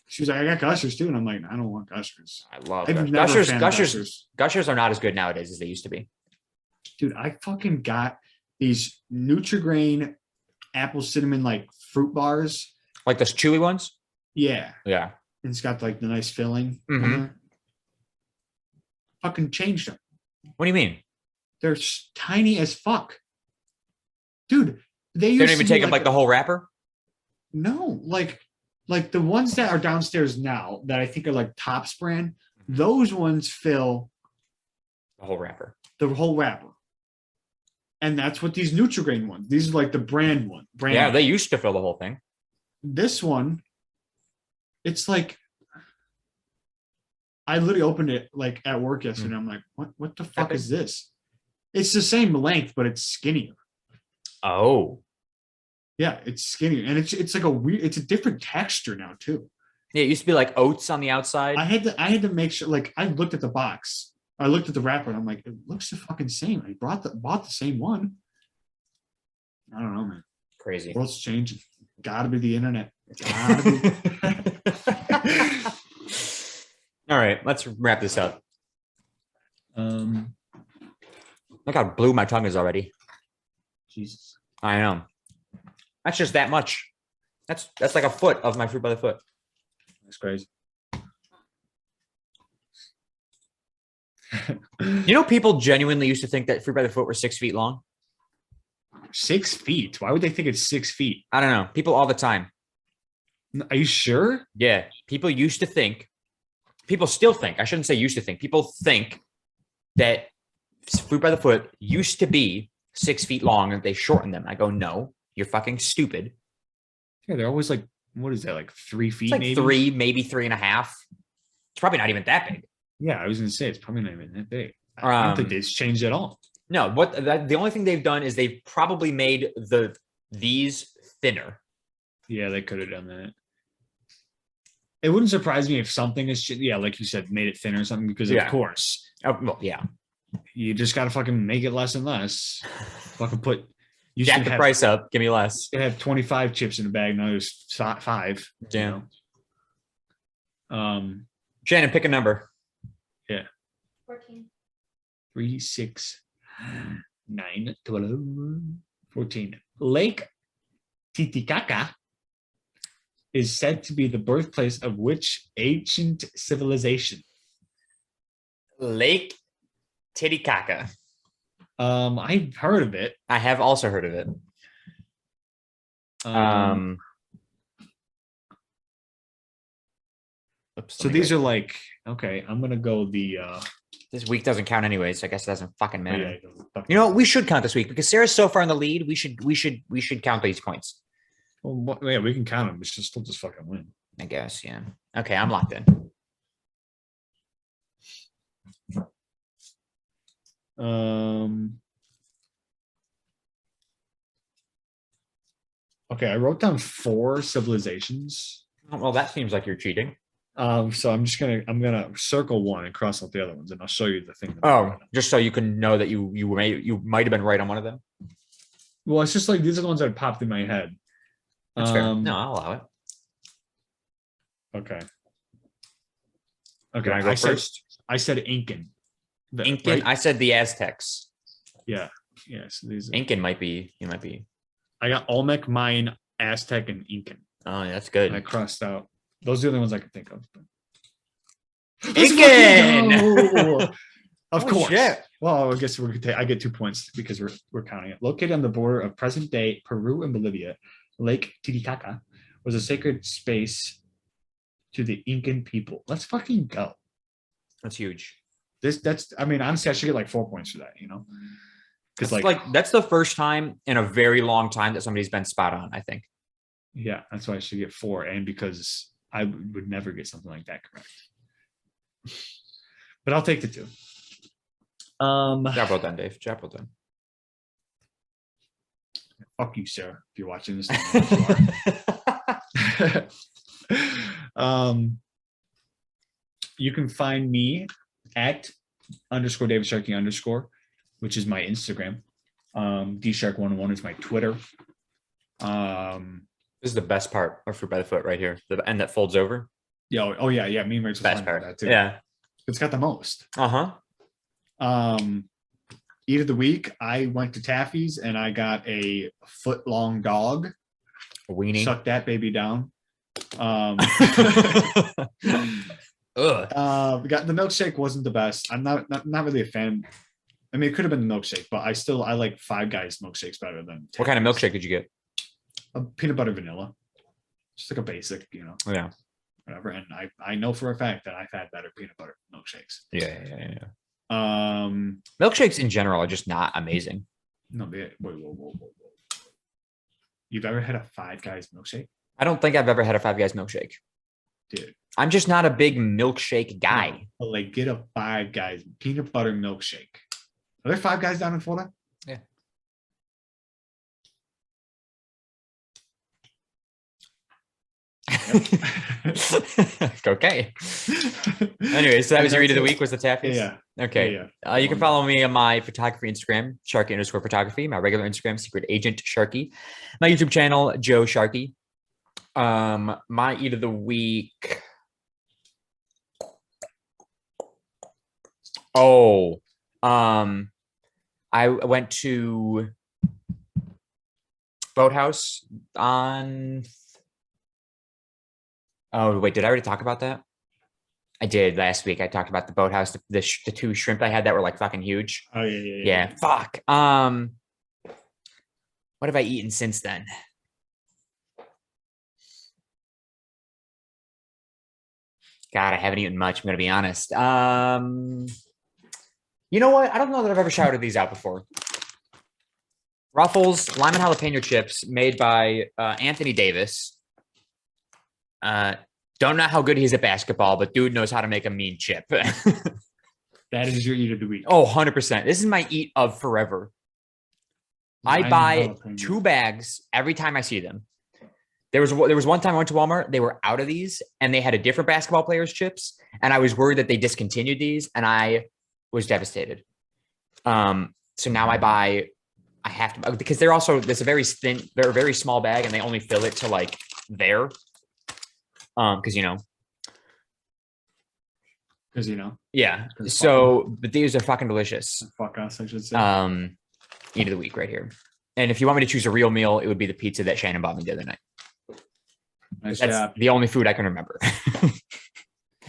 She was like, "I got gushers too," and I'm like, "I don't want gushers." I love gushers. Gushers are not as good nowadays as they used to be. Dude, I fucking got these Nutri-Grain apple cinnamon like fruit bars. Like those chewy ones? Yeah. Yeah. And it's got like the nice filling. Mhm. Fucking changed them. What do you mean? They're tiny as fuck. Dude, they They don't even take up like the whole wrapper? No, like the ones that are downstairs now that I think are like Tops brand, those ones fill The whole wrapper. the whole wrapper. And that's what these Nutri-Grain ones. These are like the brand one. Yeah, they used to fill the whole thing. This one, it's like I literally opened it like at work yesterday. I'm like, what the fuck is this? It's the same length, but it's skinnier. Oh. Yeah, it's skinnier. And it's like it's a different texture now too. Yeah, it used to be like oats on the outside. I had to make sure, like I looked at the box. I looked at the wrapper and I'm like, it looks the fucking same. I bought the same one. I don't know, man. Crazy. World's changing. Gotta be the internet. Gotta be. All right, let's wrap this up. Look how blue my tongue is already. Jesus. I know. That's just that much. That's like a foot of my fruit by the foot. That's crazy. You know, people genuinely used to think that fruit by the foot were 6 feet long. 6 feet. Why would they think it's 6 feet? I don't know. People all the time. Are you sure? Yeah. People used to think, people still think, I shouldn't say used to think, people think that fruit by the foot used to be 6 feet long and they shortened them. I go, no, you're fucking stupid. Yeah, they're always like, what is that, like 3 feet? It's like maybe? 3, maybe 3.5. It's probably not even that big. Yeah, I was gonna say it's probably not even that big. I don't think it's changed at all. No, the only thing they've done is they've probably made these thinner. Yeah, they could have done that. It wouldn't surprise me if something is, like you said, made it thinner or something, because of course. Oh, well, yeah. You just gotta fucking make it less and less. Fucking put jack the price up, give me less. You have 25 chips in a bag, now there's 5. Yeah. You know? Shannon, pick a number. Yeah. 14. 3, 6, 9, 12, 14. Lake Titicaca is said to be the birthplace of which ancient civilization? Lake Titicaca. I've heard of it. I have also heard of it. Oops, so these are like, okay, I'm gonna go the this week doesn't count anyways, so I guess it doesn't fucking matter. Yeah, you know what? We should count this week because Sarah's so far in the lead. We should count these points. Well, yeah, we can count them. We should still just fucking win. I guess, yeah. Okay, I'm locked in. Okay, I wrote down 4 civilizations. Well, that seems like you're cheating. So I'm gonna circle one and cross out the other ones, and I'll show you the thing. Just so you can know that you might have been right on one of them. Well, it's just like these are the ones that popped in my head. That's fair. No, I'll allow it. Okay. Can I go first? I said Incan. Incan. Right? I said the Aztecs. Yeah. Yeah. So these Incan might be. You might be. I got Olmec, Mayan, Aztec, and Incan. Oh, yeah, that's good. And I crossed out. Those are the only ones I can think of. Incan. Of course. Shit. Well, I guess I get 2 points because we're counting it. Located on the border of present-day Peru and Bolivia, Lake Titicaca was a sacred space to the Incan people. Let's fucking go. That's huge. I mean, honestly, I should get like 4 points for that, you know? Because like that's the first time in a very long time that somebody's been spot on, I think. Yeah, that's why I should get 4, and because I would never get something like that correct. But I'll take the 2. Job well done, Dave. Job well done. Fuck you, Sarah, if you're watching this. You can find me at _David_Sharkey_, which is my Instagram. DShark101 is my Twitter. This is the best part of Fruit by the Foot right here. The end that folds over. Yeah. Oh yeah. Me and Rachel best part. that too. Yeah. It's got the most. Uh-huh. Eat of the week, I went to Taffy's and I got a foot-long dog. Weenie. Suck that baby down. Ugh. Got the milkshake wasn't the best. I'm not really a fan. I mean, it could have been the milkshake, but I like Five Guys milkshakes better than. What kind of Taffy's. milkshake did you get? A peanut butter vanilla, just like a basic, Yeah. whatever. And I know for a fact that I've had better peanut butter milkshakes. Yeah. Milkshakes in general are just not amazing. No, whoa. You've ever had a Five Guys milkshake? I don't think I've ever had a Five Guys milkshake. Dude. I'm just not a big milkshake guy. No, but like, get a Five Guys peanut butter milkshake. Are there Five Guys down in Florida? Yeah. Okay. Anyway, so that was your eat of the week, was the Taffy's? Yeah. Okay. Yeah. You can follow me on my photography Instagram, Sharky_photography, my regular Instagram, Secret Agent Sharky, my YouTube channel, Joe Sharky. My eat of the week. Oh, I went to Boathouse on. Oh, wait, did I already talk about that? I did last week. I talked about the Boathouse, the two shrimp I had that were like fucking huge. Oh yeah. Yeah, fuck. What have I eaten since then? God, I haven't eaten much. I'm gonna be honest. You know what? I don't know that I've ever shouted these out before. Ruffles lime and jalapeno chips made by Anthony Davis. Don't know how good he is at basketball, but dude knows how to make a mean chip. That is your eat of the week. Oh, 100%. This is my eat of forever. I Lime buy and jalapeno. 2 bags every time I see them. There was one time I went to Walmart, they were out of these and they had a different basketball players chips. And I was worried that they discontinued these and I was devastated. So now I have to, because they're also, there's a very thin, they're a very small bag and they only fill it to like there. Because yeah. So, but these are fucking delicious. Fuck us, I should say. Eat of the week right here. And if you want me to choose a real meal, it would be the pizza that Shannon bought me the other night. Nice That's job. the only food I can remember.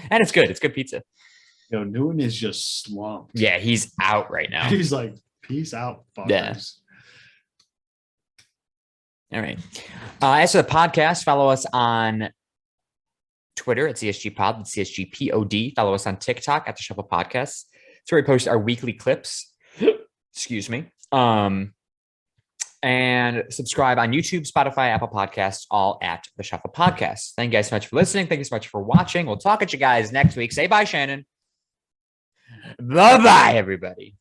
And it's good. It's good pizza. Yo, Newton is just slumped. Yeah, he's out right now. He's like, peace out, fuckers. Yeah. All right. As for the podcast, follow us on Twitter at CSG Pod, that's CSG POD. Follow us on TikTok at the Shuffle Podcast. It's where we post our weekly clips. Excuse me. And subscribe on YouTube, Spotify, Apple Podcasts, all at the Shuffle Podcast. Thank you guys so much for listening. Thank you so much for watching. We'll talk at you guys next week. Say bye, Shannon. Bye-bye, everybody.